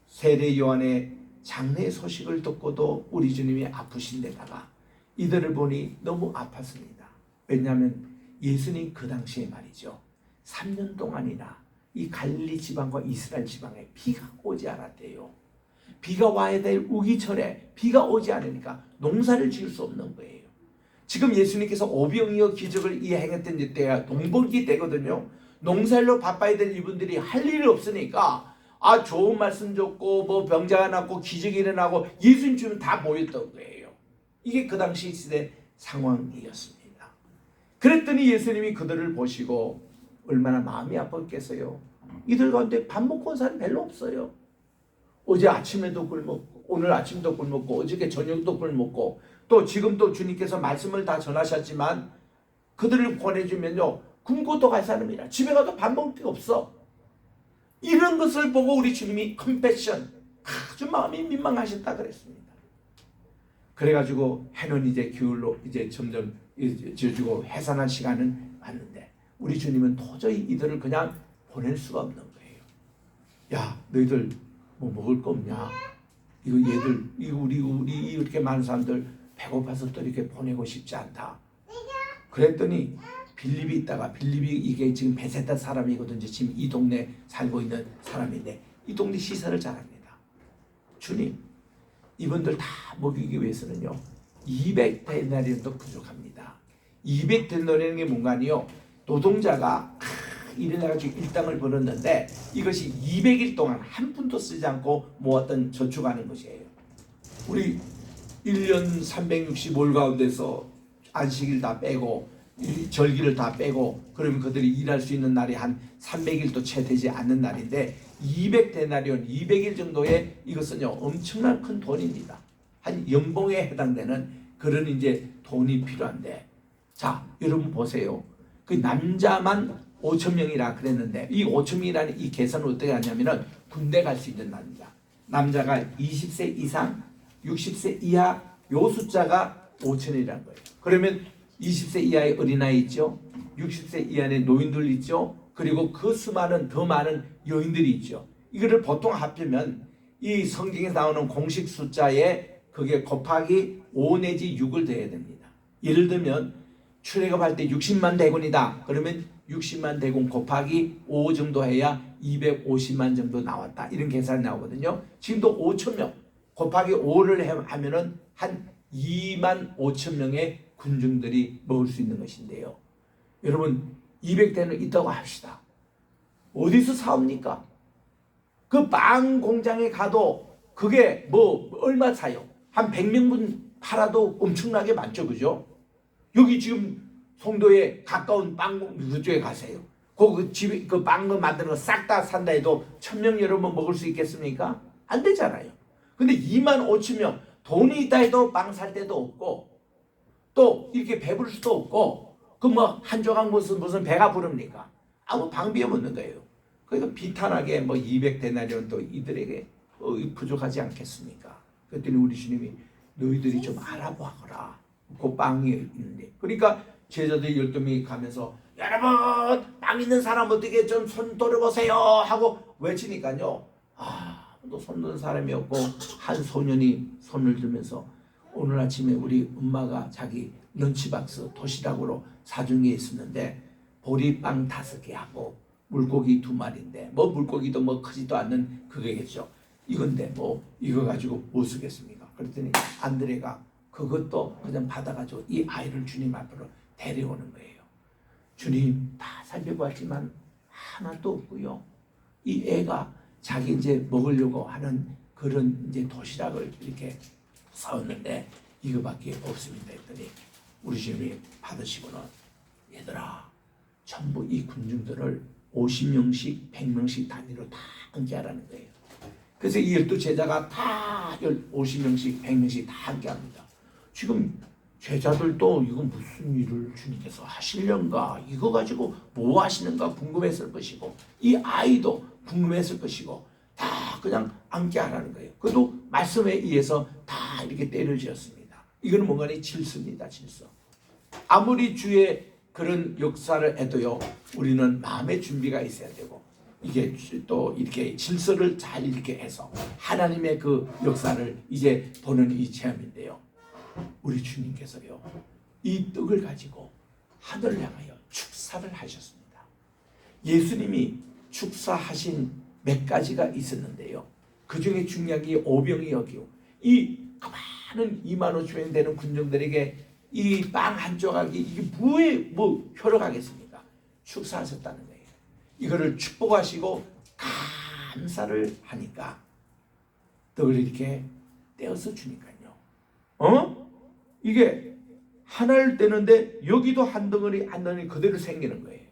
세례 요한의 장례 소식을 듣고도 우리 주님이 아프신 데다가 이들을 보니 너무 아팠습니다. 왜냐하면 예수님 그 당시에 말이죠 3년 동안이나 이 갈릴리 지방과 이스라엘 지방에 비가 오지 않았대요. 비가 와야 될 우기철에 비가 오지 않으니까 농사를 지을 수 없는 거예요. 지금 예수님께서 오병이어 기적을 이행했던 때야 농번기 때거든요. 농사일로 바빠야 될 이분들이 할 일이 없으니까 좋은 말씀 듣고 뭐 병자가 낫고 기적이 일어나고 예수님 주면 다 모였던 거예요. 이게 그 당시 시대 상황이었습니다. 그랬더니 예수님이 그들을 보시고 얼마나 마음이 아팠겠어요. 이들 가운데 밥 먹고 온 사람이 별로 없어요. 어제 아침에도 굶었고 오늘 아침도 굶었고 어저께 저녁도 굶었고 또 지금 또 주님께서 말씀을 다 전하셨지만 그들을 보내주면요 굶고 또 갈 사람이라 집에 가도 밥 먹을 게 없어. 이런 것을 보고 우리 주님이 컴패션 아주 마음이 민망하셨다 그랬습니다. 그래가지고 해는 이제 기울로 이제 점점 지어주고 해산할 시간은 왔는데 우리 주님은 도저히 이들을 그냥 보낼 수가 없는 거예요. 야 너희들 뭐 먹을 거 없냐? 이거 얘들 이거 우리 이렇게 많은 사람들 배고파서 또 이렇게 보내고 싶지 않다. 그랬더니 빌립이 있다가 빌립이 이게 지금 베세다 사람이거든요. 지금 이 동네 살고 있는 사람인데 이 동네 시설을 잘합니다. 주님 이분들 다 먹이기 위해서는요 200데나리온도 부족합니다. 200데나리온이 뭔가요? 노동자가 일해가지고 일당을 벌었는데 이것이 200일 동안 한 푼도 쓰지 않고 모았던 저축하는 것이에요. 우리 1년 365일 가운데서 안식일 다 빼고 절기를 다 빼고 그러면 그들이 일할 수 있는 날이 한 300일도 채 되지 않는 날인데 200데나리온 200일 정도의 이것은요 엄청난 큰 돈입니다. 한 연봉에 해당되는 그런 이제 돈이 필요한데 자 여러분 보세요. 그 남자만 5,000명이라 그랬는데 이 5,000명이라는 이 계산을 어떻게 하냐면은 군대 갈 수 있는 남자 남자가 20세 이상 60세 이하 요 숫자가 5,000이라는 거예요. 그러면 20세 이하의 어린아이 있죠. 60세 이하의 노인들 있죠. 그리고 그 수많은 더 많은 여인들이 있죠. 이거를 보통 합치면 이 성경에 나오는 공식 숫자에 그게 곱하기 5 내지 6을 더해야 됩니다. 예를 들면 출애굽할 때 60만 대군이다. 그러면 60만 대군 곱하기 5 정도 해야 250만 정도 나왔다. 이런 계산이 나오거든요. 지금도 5,000명 곱하기 5를 하면은 한 2만 5천 명의 군중들이 먹을 수 있는 것인데요. 여러분 200대는 있다고 합시다. 어디서 사옵니까? 그 빵 공장에 가도 그게 뭐 얼마 사요? 한 100명분 팔아도 엄청나게 많죠. 그죠? 여기 지금 송도에 가까운 빵 그쪽에 가세요. 그 집에 그 빵 만드는 거 싹 다 산다 해도 1,000명 여러분 먹을 수 있겠습니까? 안 되잖아요. 근데 2만 5천 명 돈이 있다 해도 빵 살 데도 없고 또 이렇게 배부를 수도 없고 그 뭐 한 조각 무슨 배가 부릅니까? 아무 방법이 없는 거예요. 그러니까 비탄하게 뭐 200데나리온도 이들에게 부족하지 않겠습니까? 그랬더니 우리 주님이 너희들이 좀 알아보아라. 그 빵이 있는데 그러니까 제자들이 12명이 가면서 여러분 빵 있는 사람 어떻게 좀 손 들어보세요 하고 외치니까요. 또 손 드는 사람이 없고 한 소년이 손을 들면서 오늘 아침에 우리 엄마가 자기 런치박스 도시락으로 사준 게 있었는데 보리빵 5개 하고 물고기 2마리인데 뭐 물고기도 뭐 크지도 않는 그거겠죠. 이건데 뭐 이거 가지고 뭐 쓰겠습니까? 그랬더니 안드레가 그것도 그냥 받아가지고 이 아이를 주님 앞으로 데려오는 거예요. 주님 다 살펴봤지만 하나도 없고요. 이 애가 자기 이제 먹으려고 하는 그런 이제 도시락을 이렇게 싸웠는데 이거밖에 없습니다 했더니 우리 주님이 받으시고는 얘들아 전부 이 군중들을 50명씩 100명씩 단위로 다 함께하라는 거예요. 그래서 이 12제자가 다 50명씩 100명씩 다 함께합니다. 지금 제자들도 이거 무슨 일을 주님께서 하시려는가 이거 가지고 뭐 하시는가 궁금했을 것이고 이 아이도 궁금했을 것이고 다 그냥 함께하라는 거예요. 그래도 말씀에 의해서 다 이렇게 때를 지었습니다. 이거는 뭔가 질서입니다. 질서. 아무리 주의 그런 역사를 해도요 우리는 마음의 준비가 있어야 되고 이게 또 이렇게 질서를 잘 이렇게 해서 하나님의 그 역사를 이제 보는 이 체험인데요. 우리 주님께서요 이 떡을 가지고 하늘을 향하여 축사를 하셨습니다. 예수님이 축사하신 몇 가지가 있었는데요. 그 중에 중요한 게 오병이어기요. 이 많은 2만 5천 명 되는 군중들에게 이 빵 한 조각이 이게 뭐에 뭐 효력하겠습니까? 축사하셨다는 거예요. 이거를 축복하시고 감사를 하니까 떡을 이렇게 떼어서 주니까요. 이게 하나를 떼는데 여기도 한 덩어리 그대로 생기는 거예요.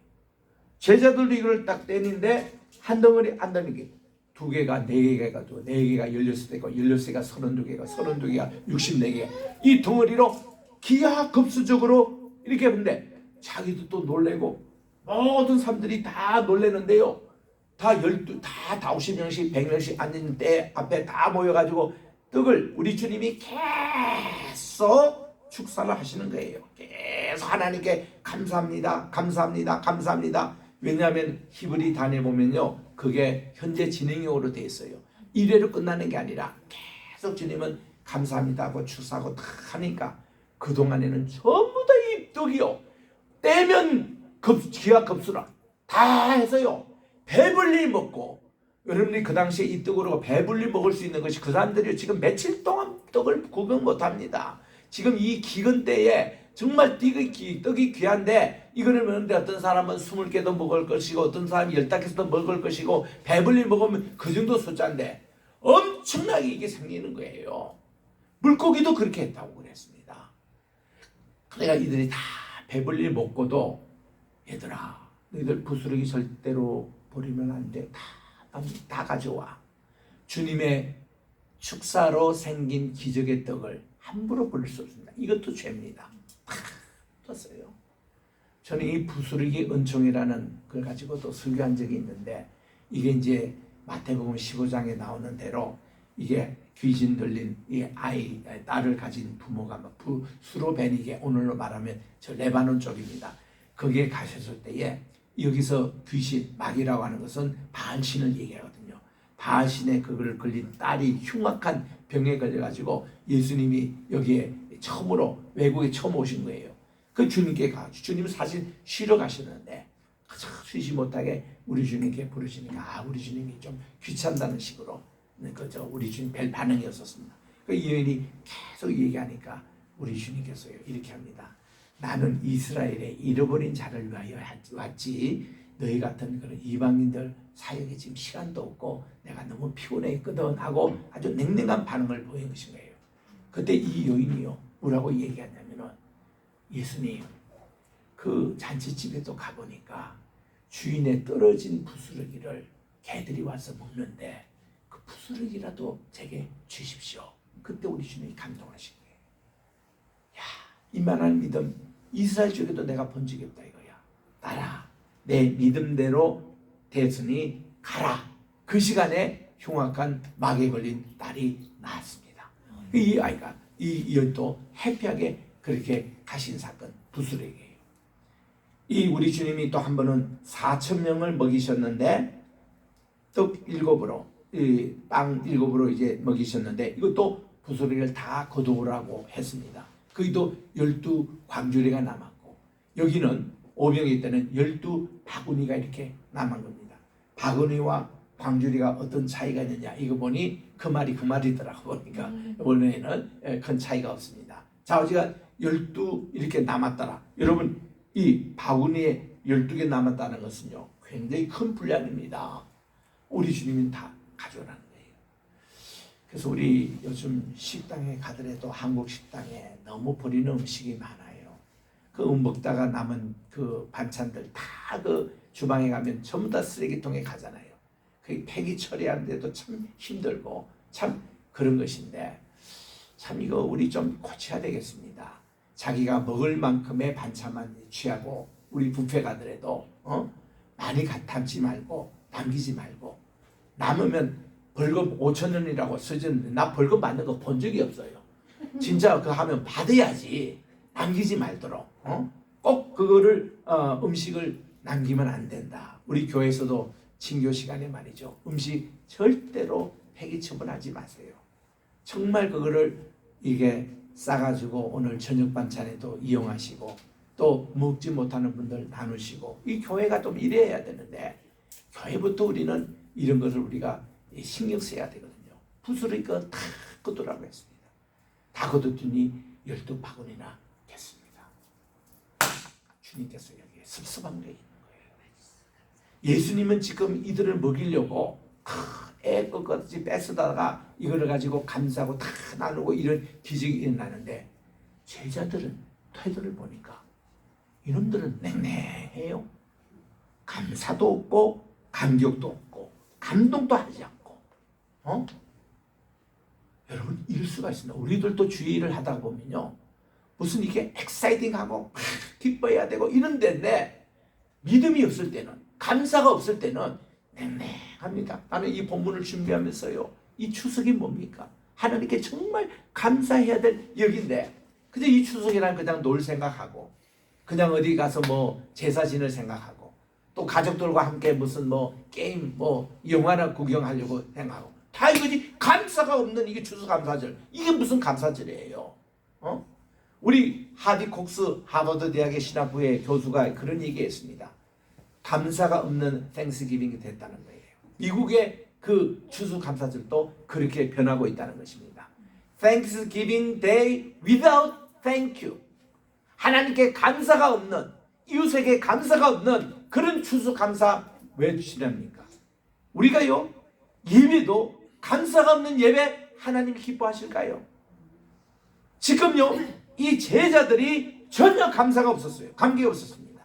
제자들도 이걸 딱 떼는데 한 덩어리 게 2개가 4개가 가지고 4개가 16개가 16개가 32개가 32개가 64개 이 덩어리로 기하급수적으로 이렇게 하는데 자기도 또 놀래고 모든 사람들이 다 놀래는데요. 다 50명씩 100명씩 앉은 때 앞에 다 모여가지고 떡을 우리 주님이 계속 축사를 하시는 거예요. 계속 하나님께 감사합니다. 감사합니다. 감사합니다. 왜냐하면 히브리 단에 보면요. 그게 현재 진행형으로 되어 있어요. 1회로 끝나는 게 아니라 계속 주님은 감사합니다 하고 축사하고 다 하니까 그동안에는 전부 다 이 떡이요. 떼면 기하급수라 다 해서요. 배불리 먹고 여러분이 그 당시에 이 떡으로 배불리 먹을 수 있는 것이 그 사람들이 지금 며칠 동안 떡을 구경 못합니다. 지금 이 기근 때에 정말 떡이 귀한데 이거를 먹는데 어떤 사람은 20개도 먹을 것이고 어떤 사람이 15개도 먹을 것이고 배불리 먹으면 그 정도 숫자인데 엄청나게 이게 생기는 거예요. 물고기도 그렇게 했다고 그랬습니다. 그러니까 이들이 다 배불리 먹고도 얘들아 너희들 부스러기 절대로 버리면 안 돼. 다 가져와. 주님의 축사로 생긴 기적의 떡을 함부로 버릴 수 없습니다. 이것도 죄입니다. 떴어요. 저는 이 부스러기 은총이라는 걸 가지고 또 설교한 적이 있는데 이게 이제 마태복음 15장에 나오는 대로 이게 귀신 들린 이 딸을 가진 부모가 부스로 베니게 오늘로 말하면 저 레바논 쪽입니다. 거기에 가셨을 때에 여기서 귀신 마귀라고 하는 것은 바알신을 얘기하거든요. 바알신에 그걸 걸린 딸이 흉악한 병에 걸려가지고 예수님이 여기에 처음으로 외국에 처음 오신 거예요. 그 주님께 가가지고 주님은 사실 쉬러 가시는데 쉬지 못하게 우리 주님께 부르시니까 우리 주님이 좀 귀찮다는 식으로 그저 우리 주님 별 반응이 없었습니다. 그 이 여인이 계속 얘기하니까 우리 주님께서 이렇게 합니다. 나는 이스라엘에 잃어버린 자를 위하여 왔지 너희 같은 그런 이방인들 사역에 지금 시간도 없고 내가 너무 피곤했거든 하고 아주 냉랭한 반응을 보인 것인 거예요. 그때 이 여인이요 뭐라고 얘기하냐면은 예수님 그 잔치집에도 가보니까 주인의 떨어진 부스러기를 개들이 와서 먹는데 그 부스러기라도 제게 주십시오. 그때 우리 주님이 감동하신 거예요. 야, 이만한 믿음 이스라엘 쪽에도 내가 본 적이 없다 이거야. 따라 내 믿음대로 됐으니 가라. 그 시간에 흉악한 마귀에 걸린 딸이 나왔습니다. 이 아이가 이 여인도 해피하게 그렇게 가신 사건 부스러기예요. 이 우리 주님이 또 한 번은 4,000명을 먹이셨는데 떡 7으로 빵 7으로 이제 먹이셨는데 이것도 부스러기를 다 거두라고 했습니다. 거기도 12광주리가 남았고 여기는 오병이 때는 12바구니가 이렇게 남은 겁니다. 바구니와 광주리가 어떤 차이가 있느냐 이거 보니 그 말이더라고 보니까 원래는 큰 차이가 없습니다. 자 어제가 12 이렇게 남았더라. 여러분 이 바구니에 12개 남았다는 것은요 굉장히 큰 분량입니다. 우리 주님은 다 가져오라는 거예요. 그래서 우리 요즘 식당에 가더라도 한국 식당에 너무 버리는 음식이 많아요. 그 먹다가 남은 그 반찬들 다 그 주방에 가면 전부 다 쓰레기통에 가잖아요. 그 폐기 처리하는데도 참 힘들고 참 그런 것인데 참 이거 우리 좀 고쳐야 되겠습니다. 자기가 먹을 만큼의 반찬만 취하고 우리 뷔페 가더라도 많이 담지 말고 남기지 말고 남으면 벌금 5,000원이라고 써졌는데 나 벌금 받는 거 본 적이 없어요. 진짜 그거 하면 받아야지 남기지 말도록 꼭 그거를 음식을 남기면 안 된다. 우리 교회에서도 친교 시간에 말이죠. 음식 절대로 폐기 처분하지 마세요. 정말 그거를 이게 싸가지고 오늘 저녁 반찬에도 이용하시고 또 먹지 못하는 분들 나누시고 이 교회가 좀 이래야 되는데 교회부터 우리는 이런 것을 우리가 신경 써야 되거든요. 부스러기 거 다 거두라고 했습니다. 다 거뒀더니 12바구니나 됐습니다. 주님께서 여기에 섭섭한 게 있는 거예요. 예수님은 지금 이들을 먹이려고 애 끝까지 뺏어다가 이거를 가지고 감사하고 다 나누고 이런 기적이 일어나는데 제자들은 태도를 보니까 이놈들은 냉랭해요. 감사도 없고 감격도 없고 감동도 하지 않고 여러분 이럴 수가 있습니다. 우리들도 주의를 하다 보면요 무슨 이게 엑사이팅하고 기뻐해야 되고 이런 데인데 믿음이 없을 때는 감사가 없을 때는 냉랭합니다. 나는 이 본문을 준비하면서요 이 추석이 뭡니까? 하나님께 정말 감사해야 될 여기인데 그냥 이 추석이란 그냥 놀 생각하고 그냥 어디 가서 뭐 제사 지낼 생각하고 또 가족들과 함께 무슨 뭐 게임 뭐 영화나 구경하려고 생각하고 다 이거지. 감사가 없는 이게 추수감사절. 이게 무슨 감사절이에요? 우리 하디 콕스 하버드 대학의 신학부의 교수가 그런 얘기했습니다. 감사가 없는 땡스기빙이 됐다는 거예요. 미국의 그 추수감사절도 그렇게 변하고 있다는 것입니다. Thanksgiving Day without thank you. 하나님께 감사가 없는, 이웃에게 감사가 없는 그런 추수감사 왜 주시렵니까? 우리가요 예배도 감사가 없는 예배 하나님이 기뻐하실까요? 지금요 이 제자들이 전혀 감사가 없었어요. 감격이 없었습니다.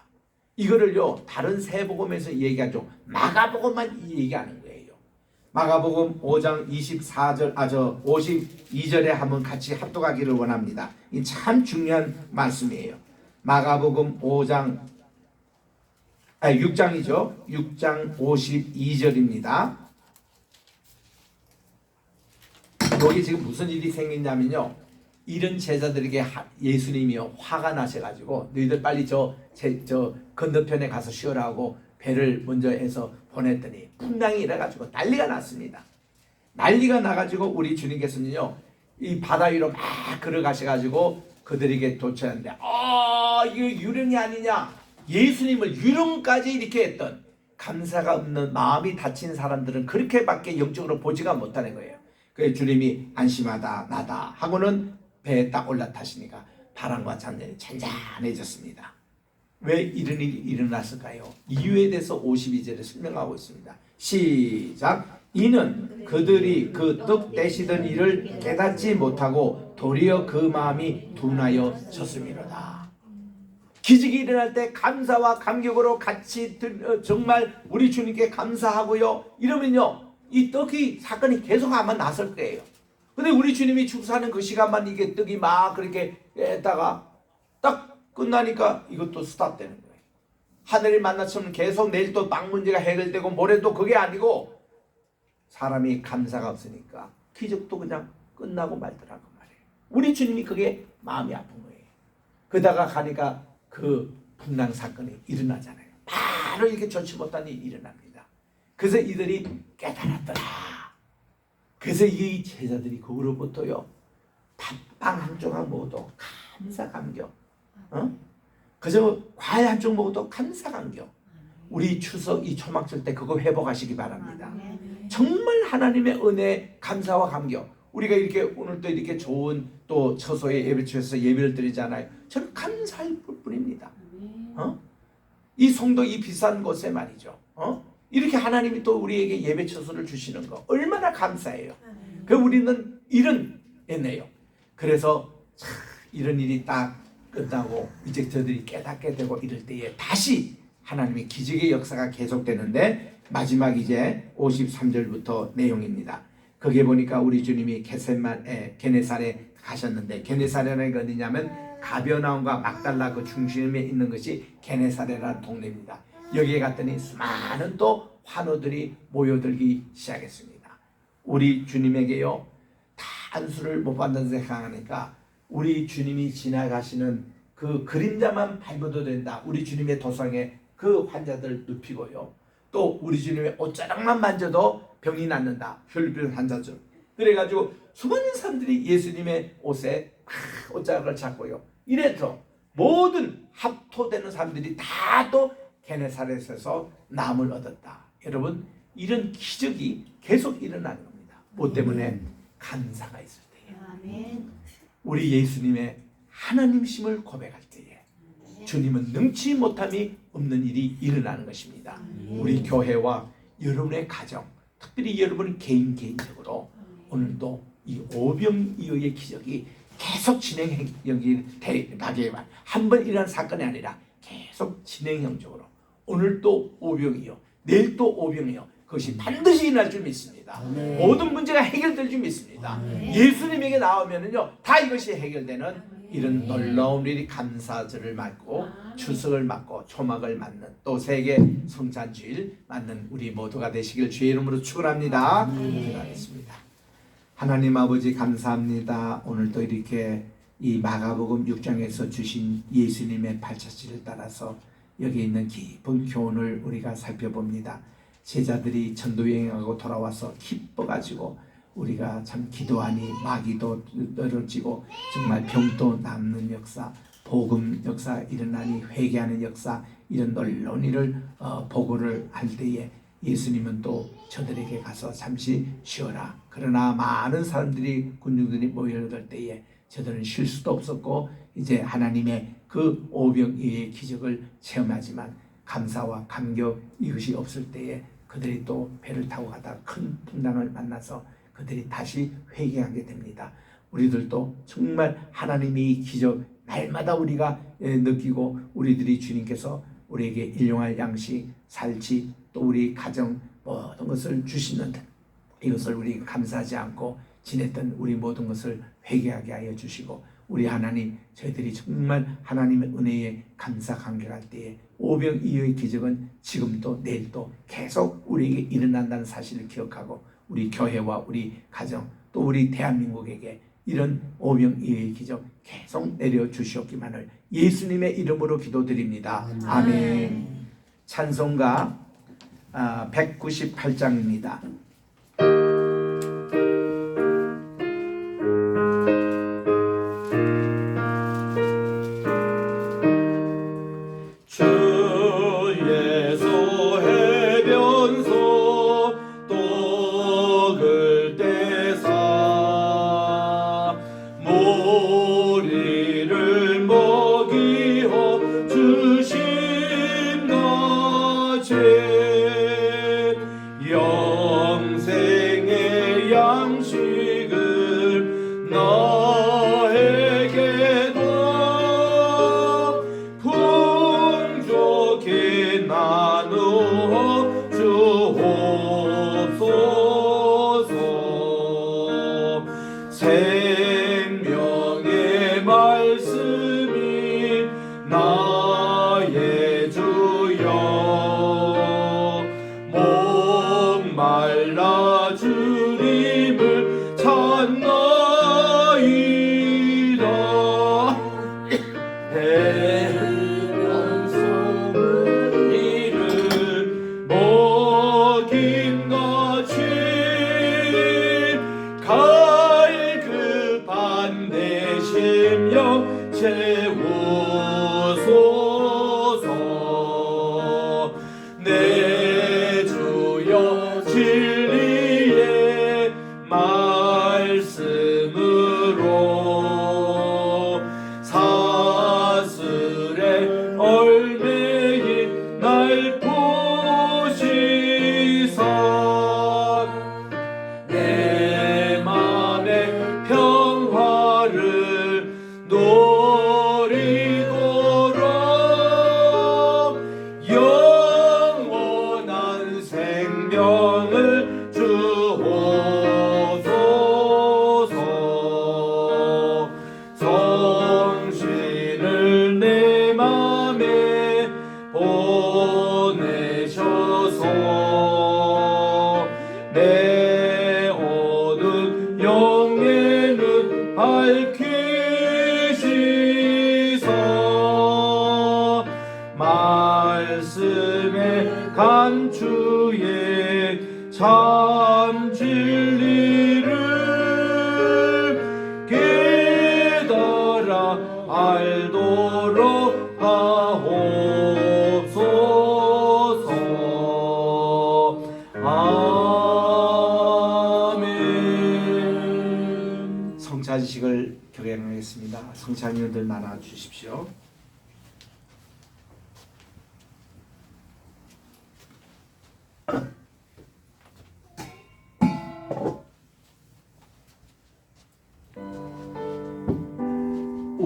이거를요 다른 세 복음에서 얘기하죠. 마가복음만 얘기하는 거예요. 마가복음 5장 24절 52절에 한번 같이 합독하기를 원합니다. 이 참 중요한 말씀이에요. 마가복음 6장이죠. 6장 52절입니다. 여기 지금 무슨 일이 생겼냐면요. 이런 제자들에게 예수님이요 화가 나셔가지고 너희들 빨리 저 건너편에 가서 쉬어라고 배를 먼저 해서 보냈더니 풍랑이 일어가지고 난리가 났습니다. 난리가 나가지고 우리 주님께서는요 이 바다 위로 막 걸어가셔가지고 그들에게 도착하는데 이게 유령이 아니냐. 예수님을 유령까지 이렇게 했던 감사가 없는 마음이 다친 사람들은 그렇게밖에 영적으로 보지가 못하는 거예요. 그래서 주님이 안심하다 나다 하고는 배에 딱 올라타시니까 바람과 잔잔이 잔잔해졌습니다. 왜 이런 일이 일어났을까요? 이유에 대해서 52절에 설명하고 있습니다. 시작. 이는 그들이 그 떡 떼시던 일을 깨닫지 못하고 도리어 그 마음이 둔하여 졌음이로다. 기적이 일어날 때 감사와 감격으로 같이 정말 우리 주님께 감사하고요. 이러면요 이 떡이 사건이 계속 아마 났을 거예요. 근데 우리 주님이 축사하는 그 시간만 이게 떡이 막 그렇게 했다가 딱 끝나니까 이것도 스탑되는 거예요. 하늘이 만났으면 계속 내일 또 빵 문제가 해결되고 모레도 그게 아니고 사람이 감사가 없으니까 기적도 그냥 끝나고 말더라고 말이에요. 우리 주님이 그게 마음이 아픈 거예요. 그러다가 가니까 그 풍랑 사건이 일어나잖아요. 바로 이렇게 좋지 못한 일이 일어납니다. 그래서 이들이 깨달았더라. 그래서 이 제자들이 그로부터요 밥빵 한 조각 먹어도 감사 감격, 그저 과일 한 쪽 먹어도 감사 감격. 우리 추석 이 초막절 때 그거 회복하시기 바랍니다. 정말 하나님의 은혜 감사와 감격. 우리가 이렇게 오늘 또 이렇게 좋은 또 처소에 예배처에서 예배를 드리잖아요. 저는 감사할 뿐입니다. 이 성도 이 비싼 곳에 말이죠. 이렇게 하나님이 또 우리에게 예배 처소를 주시는 거 얼마나 감사해요. 그 우리는 이런 애네요. 그래서 이런 일이 딱 끝나고 이제 저들이 깨닫게 되고 이럴 때에 다시 하나님의 기적의 역사가 계속되는데 마지막 이제 53절부터 내용입니다. 거기에 보니까 우리 주님이 게네사렛에 가셨는데 게네사렛은 어디냐면 가버나움과 막달라 그 중심에 있는 것이 게네사렛이라는 동네입니다. 여기에 갔더니 수많은 또 환우들이 모여들기 시작했습니다. 우리 주님에게요 다 안수를 못 받는 생각하니까 우리 주님이 지나가시는 그 그림자만 밟아도 된다. 우리 주님의 도상에 그 환자들 눕히고요. 또 우리 주님의 옷자락만 만져도 병이 낫는다. 혈병 환자들. 그래가지고 수많은 사람들이 예수님의 옷에 옷자락을 잡고요. 이래서 모든 합토되는 사람들이 다 또 게네사렛에서 남을 얻었다. 여러분 이런 기적이 계속 일어나는 겁니다. 뭐 때문에? 감사가 있을 때에. 우리 예수님의 하나님심을 고백할 때에 주님은 능치 못함이 없는 일이 일어나는 것입니다. 우리 교회와 여러분의 가정, 특별히 여러분 개인적으로 오늘도 이 오병이어의 기적이 계속 진행 여기 대박에만 한 번 일어난 사건이 아니라 계속 진행형적으로 오늘 또 오병이요, 내일 또 오병이요. 그것이 반드시 일어날 줄 믿습니다. 모든 문제가 해결될 줄 믿습니다. 예수님에게 나오면은요 다 이것이 해결되는 이런 놀라운 일이 감사절을 맞고 추석을 맞고 초막을 맞는 또 세계 성찬주일 맞는 우리 모두가 되시길 주의 이름으로 축원합니다. 기도하겠습니다. 하나님 아버지 감사합니다. 오늘도 이렇게 이 마가복음 6장에서 주신 예수님의 발자취를 따라서 여기 있는 깊은 교훈을 우리가 살펴봅니다. 제자들이 전도여행하고 돌아와서 기뻐가지고 우리가 참 기도하니 마귀도 떨어지고 정말 병도 낫는 역사, 복음 역사 일어나니 회개하는 역사, 이런 놀라운 일을 보고를 할 때에 예수님은 또 저들에게 가서 잠시 쉬어라. 그러나 많은 사람들이 군중들이 모여들 때에 저들은 쉴 수도 없었고 이제 하나님의 그 오병이어의 기적을 체험하지만 감사와 감격 이것이 없을 때에 그들이 또 배를 타고 가다 큰 풍랑을 만나서 그들이 다시 회개하게 됩니다. 우리들도 정말 하나님의 이 기적 날마다 우리가 느끼고 우리들이 주님께서 우리에게 일용할 양식, 살치, 또 우리 가정 모든 것을 주시는데 이것을 우리가 감사하지 않고 지냈던 우리 모든 것을 회개하게 하여 주시고 우리 하나님 저희들이 정말 하나님의 은혜에 감사 감격할 때에 오병이어의 기적은 지금도 내일도 계속 우리에게 일어난다는 사실을 기억하고 우리 교회와 우리 가정 또 우리 대한민국에게 이런 오병이어의 기적 계속 내려주시옵기만을 예수님의 이름으로 기도드립니다. 아멘. 찬송가 198장입니다. 영생의 양식을 나에게도 풍족히 나누어 주옵소서. 생명의 말씀이 나의 주여 목말라 주님을 찾나이다. 해변 소리를 먹임같이 갈급한 내 심령 채우소서. 내 주여 진리의 말씀으로 사슬에 얼매인 날 보시사 내 맘의 평화를 누리도록 영원한 생명을 주옵소서. 성신을 내 맘에 보내셔서 내 어두운 영에는 밝히시사 말씀의 감추에 참 진리를 깨달아 알도록 하옵소서. 아멘. 성찬식을 경영하겠습니다. 성찬위원들 나눠 주십시오.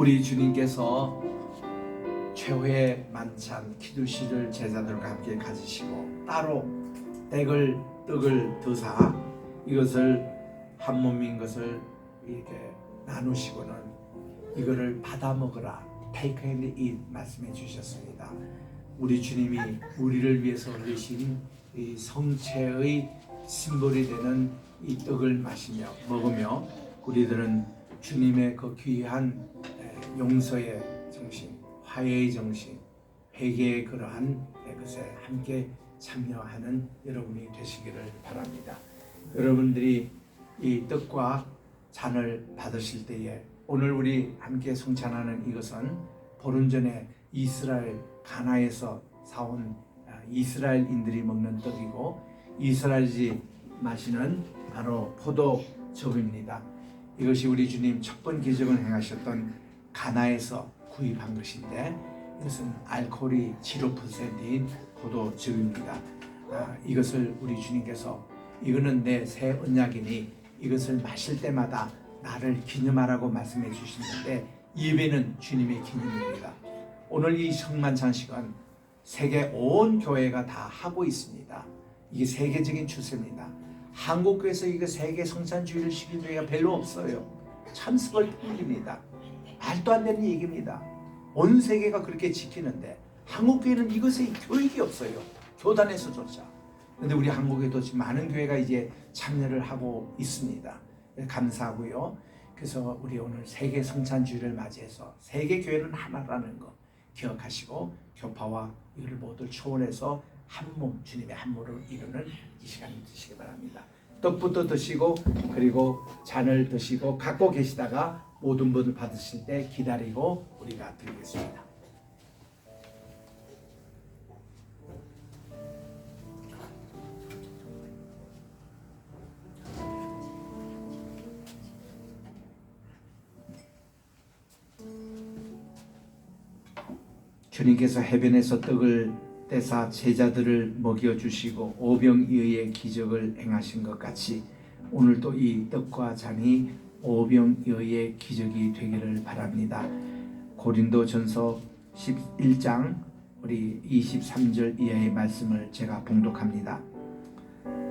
우리 주님께서 최후의 만찬 기두시를 제자들과 함께 가지시고 따로 떡을 드사 이것을 한 몸인 것을 이렇게 나누시고는 이거를 받아 먹으라, take and eat 말씀해 주셨습니다. 우리 주님이 우리를 위해서 흘리신 이 성체의 심볼이 되는 이 떡을 마시며 먹으며 우리들은 주님의 그 귀한 용서의 정신, 화해의 정신, 회개의 그러한 것에 함께 참여하는 여러분이 되시기를 바랍니다. 여러분들이 이 떡과 잔을 받으실 때에 오늘 우리 함께 성찬하는 이것은 보름 전에 이스라엘 가나에서 사온 이스라엘인들이 먹는 떡이고 이스라엘이 마시는 바로 포도즙입니다. 이것이 우리 주님 첫 번 기적을 행하셨던 가나에서 구입한 것인데 이것은 알코올이 7% 포도즙입니다. 이것을 우리 주님께서 이거는 내 새 언약이니 이것을 마실 때마다 나를 기념하라고 말씀해 주시는데 예배는 주님의 기념입니다. 오늘 이 성만찬식은 세계 온 교회가 다 하고 있습니다. 이게 세계적인 추세입니다. 한국교회에서 이거 세계 성찬주의를 시킨 교회가 별로 없어요. 참석을 풍깁니다. 말도 안 되는 얘기입니다. 온 세계가 그렇게 지키는데 한국교회는 이것에 교육이 없어요. 교단에서조차. 그런데 우리 한국에도 지금 많은 교회가 이제 참여를 하고 있습니다. 감사하고요. 그래서 우리 오늘 세계 성찬주의를 맞이해서 세계 교회는 하나라는 거 기억하시고 교파와 이를 모두 초월해서 한 몸, 주님의 한 몸을 이루는 이 시간이 되시기 바랍니다. 떡부터 드시고 그리고 잔을 드시고 갖고 계시다가 모든 분을 받으실 때 기다리고 우리가 드리겠습니다. 주님께서 해변에서 떡을 떼사 제자들을 먹여주시고 오병이어의 기적을 행하신 것 같이 오늘도 이 떡과 잔이 오병이어의 기적이 되기를 바랍니다. 고린도전서 11장 우리 23절 이하의 말씀을 제가 봉독합니다.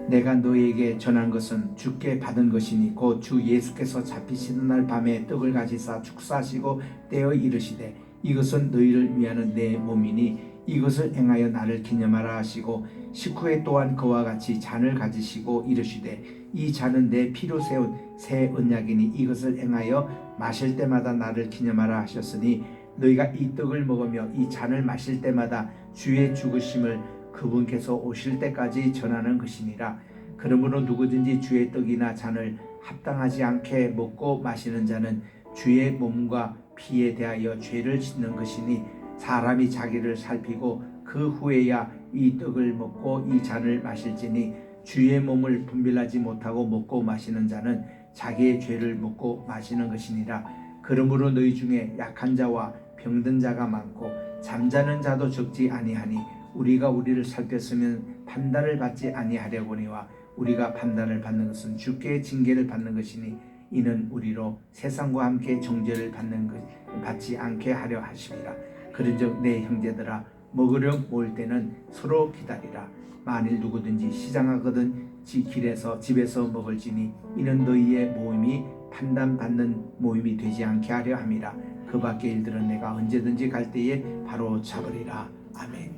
내가 너에게 전한 것은 주께 받은 것이니 곧 주 예수께서 잡히시는 날 밤에 떡을 가지사 축사하시고 떼어 이르시되 이것은 너희를 위하는 내 몸이니 이것을 행하여 나를 기념하라 하시고 식후에 또한 그와 같이 잔을 가지시고 이르시되 이 잔은 내 피로 세운 새 언약이니 이것을 행하여 마실 때마다 나를 기념하라 하셨으니 너희가 이 떡을 먹으며 이 잔을 마실 때마다 주의 죽으심을 그분께서 오실 때까지 전하는 것이니라. 그러므로 누구든지 주의 떡이나 잔을 합당하지 않게 먹고 마시는 자는 주의 몸과 피에 대하여 죄를 짓는 것이니 사람이 자기를 살피고 그 후에야 이 떡을 먹고 이 잔을 마실지니 주의 몸을 분별하지 못하고 먹고 마시는 자는 자기의 죄를 먹고 마시는 것이니라. 그러므로 너희 중에 약한 자와 병든 자가 많고 잠자는 자도 적지 아니하니 우리가 우리를 살폈으면 판단을 받지 아니하려거니와 우리가 판단을 받는 것은 주께 징계를 받는 것이니 이는 우리로 세상과 함께 정죄를 받지 않게 하려 하심이라. 그런즉 내 형제들아 먹으려 모일 때는 서로 기다리라. 만일 누구든지 시장하거든 길에서 집에서 먹을지니 이는 너희의 모임이 판단받는 모임이 되지 않게 하려 함이라. 그 밖의 일들은 내가 언제든지 갈 때에 바로 잡으리라. 아멘.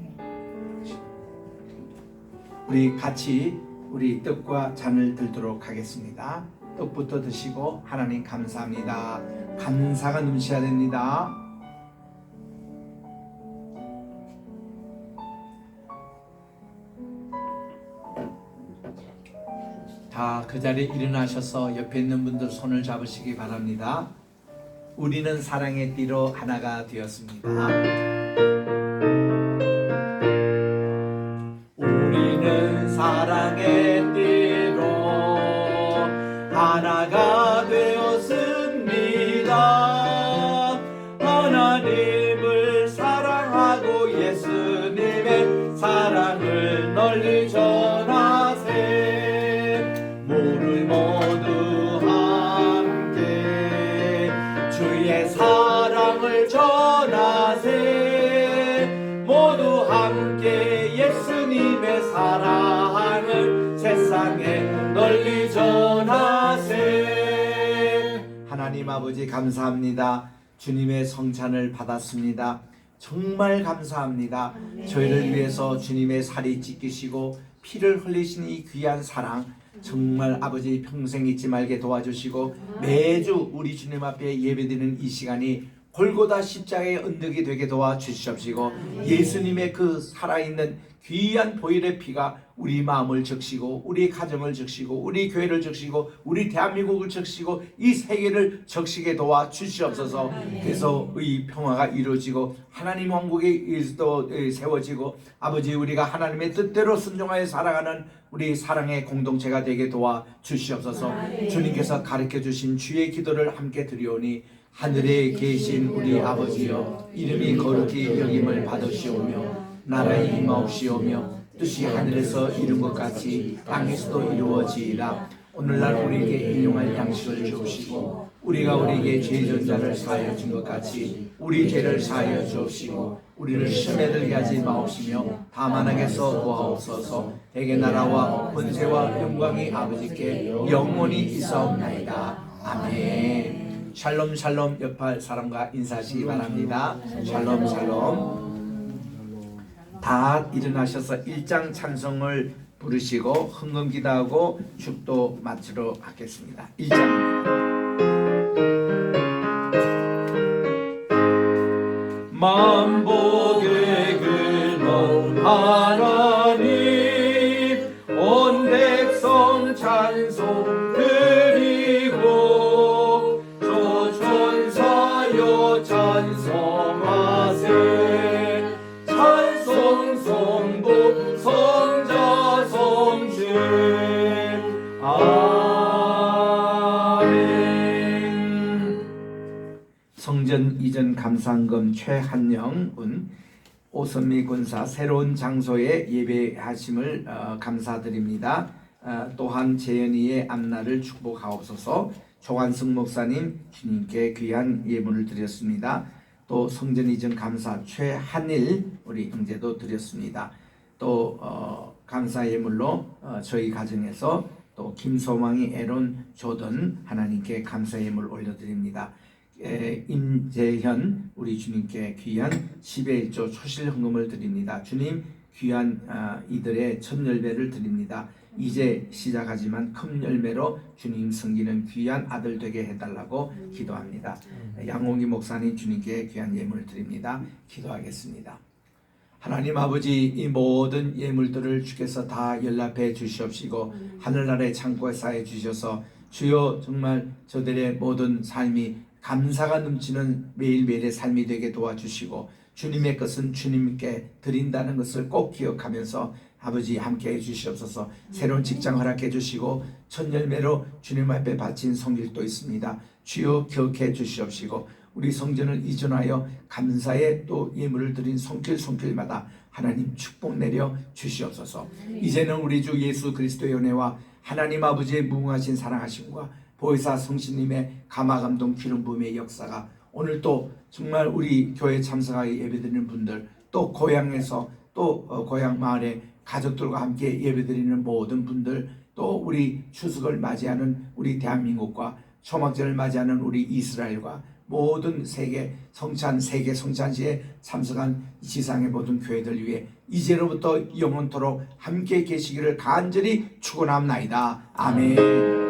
우리 같이 우리 떡과 잔을 들도록 하겠습니다. 떡부터 드시고 하나님 감사합니다. 감사가 넘쳐야 됩니다. 다 그 자리에 일어나셔서 옆에 있는 분들 손을 잡으시기 바랍니다. 우리는 사랑의 띠로 하나가 되었습니다. 우리는 사랑의 띠로 하나가 되었습니다. 하나님을 사랑하고 예수님의 사랑을 널리 전하세. 모를 모두 함께 주의 사랑 향해 널리 전하세. 하나님 아버지 감사합니다. 주님의 성찬을 받았습니다. 정말 감사합니다. 저희를 위해서 주님의 살이 찢기시고 피를 흘리신 이 귀한 사랑 정말 아버지 평생 잊지 말게 도와주시고 매주 우리 주님 앞에 예배드리는 이 시간이 골고다 십자가의 언덕이 되게 도와주시옵시고 예수님의 그 살아있는 귀한 보혈의 피가 우리 마음을 적시고 우리 가정을 적시고 우리 교회를 적시고 우리 대한민국을 적시고 이 세계를 적시게 도와주시옵소서. 그래서 이 평화가 이루어지고 하나님 왕국이 또 세워지고 아버지 우리가 하나님의 뜻대로 순종하여 살아가는 우리 사랑의 공동체가 되게 도와주시옵소서. 주님께서 가르쳐 주신 주의 기도를 함께 드리오니 하늘에 계신 우리 아버지여 이름이 거룩히 여김을 받으시오며 나라의 임하옵시오며 뜻이 하늘에서 이룬 것 같이 땅에서도 이루어지이다. 오늘날 우리에게 일용할 양식을 주옵시고 우리가 우리에게 죄진 자를 사하여 준 것 같이 우리 죄를 사하여 주옵시고 우리를 시험에 들게 하지 마옵시며 다만 악에서 도하옵소서. 대개 나라와 권세와 영광이 아버지께 영원히 있사옵나이다. 아멘. 샬롬 샬롬. 옆에 사람과 인사하시기 바랍니다. 샬롬 샬롬. 다 일어나셔서 일장 찬송을 부르시고 헌금 기도하고 축도 마치러 하겠습니다. 1장입니다. 만복의 근원 하나님 온 백성 찬송 드리고 조천사여 찬송하세. 성부 성자 성신 아멘. 성전 이전 감사헌금 최한영군 오선미 군사 새로운 장소에 예배하심을 감사드립니다. 또한 재현이의 앞날을 축복하옵소서. 조관승 목사님 주님께 귀한 예물을 드렸습니다. 또 성전 이전 감사 최한일 우리 형제도 드렸습니다. 또 감사 예물로 저희 가정에서 또 김소망이 에론 조던 하나님께 감사 예물 올려드립니다. 임재현 우리 주님께 귀한 10의 1조 초실 헌금을 드립니다. 주님 귀한 이들의 첫 열매를 드립니다. 이제 시작하지만 큰 열매로 주님 섬기는 귀한 아들 되게 해달라고 기도합니다. 양홍기 목사님 주님께 귀한 예물을 드립니다. 기도하겠습니다. 하나님 아버지 이 모든 예물들을 주께서 다 연락해 주시옵시고 하늘 아래 창고에 쌓여 주셔서 주여 정말 저들의 모든 삶이 감사가 넘치는 매일매일의 삶이 되게 도와주시고 주님의 것은 주님께 드린다는 것을 꼭 기억하면서 아버지 함께 해주시옵소서. 새로운 직장 허락해 주시고 첫 열매로 주님 앞에 바친 성길도 있습니다. 주여 기억해 주시옵시고 우리 성전을 이전하여 감사의 또 예물을 드린 손길마다 하나님 축복 내려 주시옵소서. 이제는 우리 주 예수 그리스도의 은혜와 하나님 아버지의 무궁하신 사랑하심과 보혜사 성신님의 감화감동 기름 부음의 역사가 오늘 또 정말 우리 교회 참석하여 예배드리는 분들 또 고향에서 또 고향 마을에 가족들과 함께 예배드리는 모든 분들 또 우리 추석을 맞이하는 우리 대한민국과 초막절을 맞이하는 우리 이스라엘과 모든 세계 성찬시에 참석한 지상의 모든 교회들 위해 이제로부터 영원토록 함께 계시기를 간절히 축원합나이다. 아멘.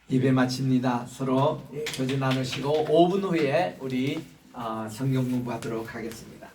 예배 마칩니다. 서로 교제 나누시고 5분 후에 우리 성경 공부하도록 하겠습니다.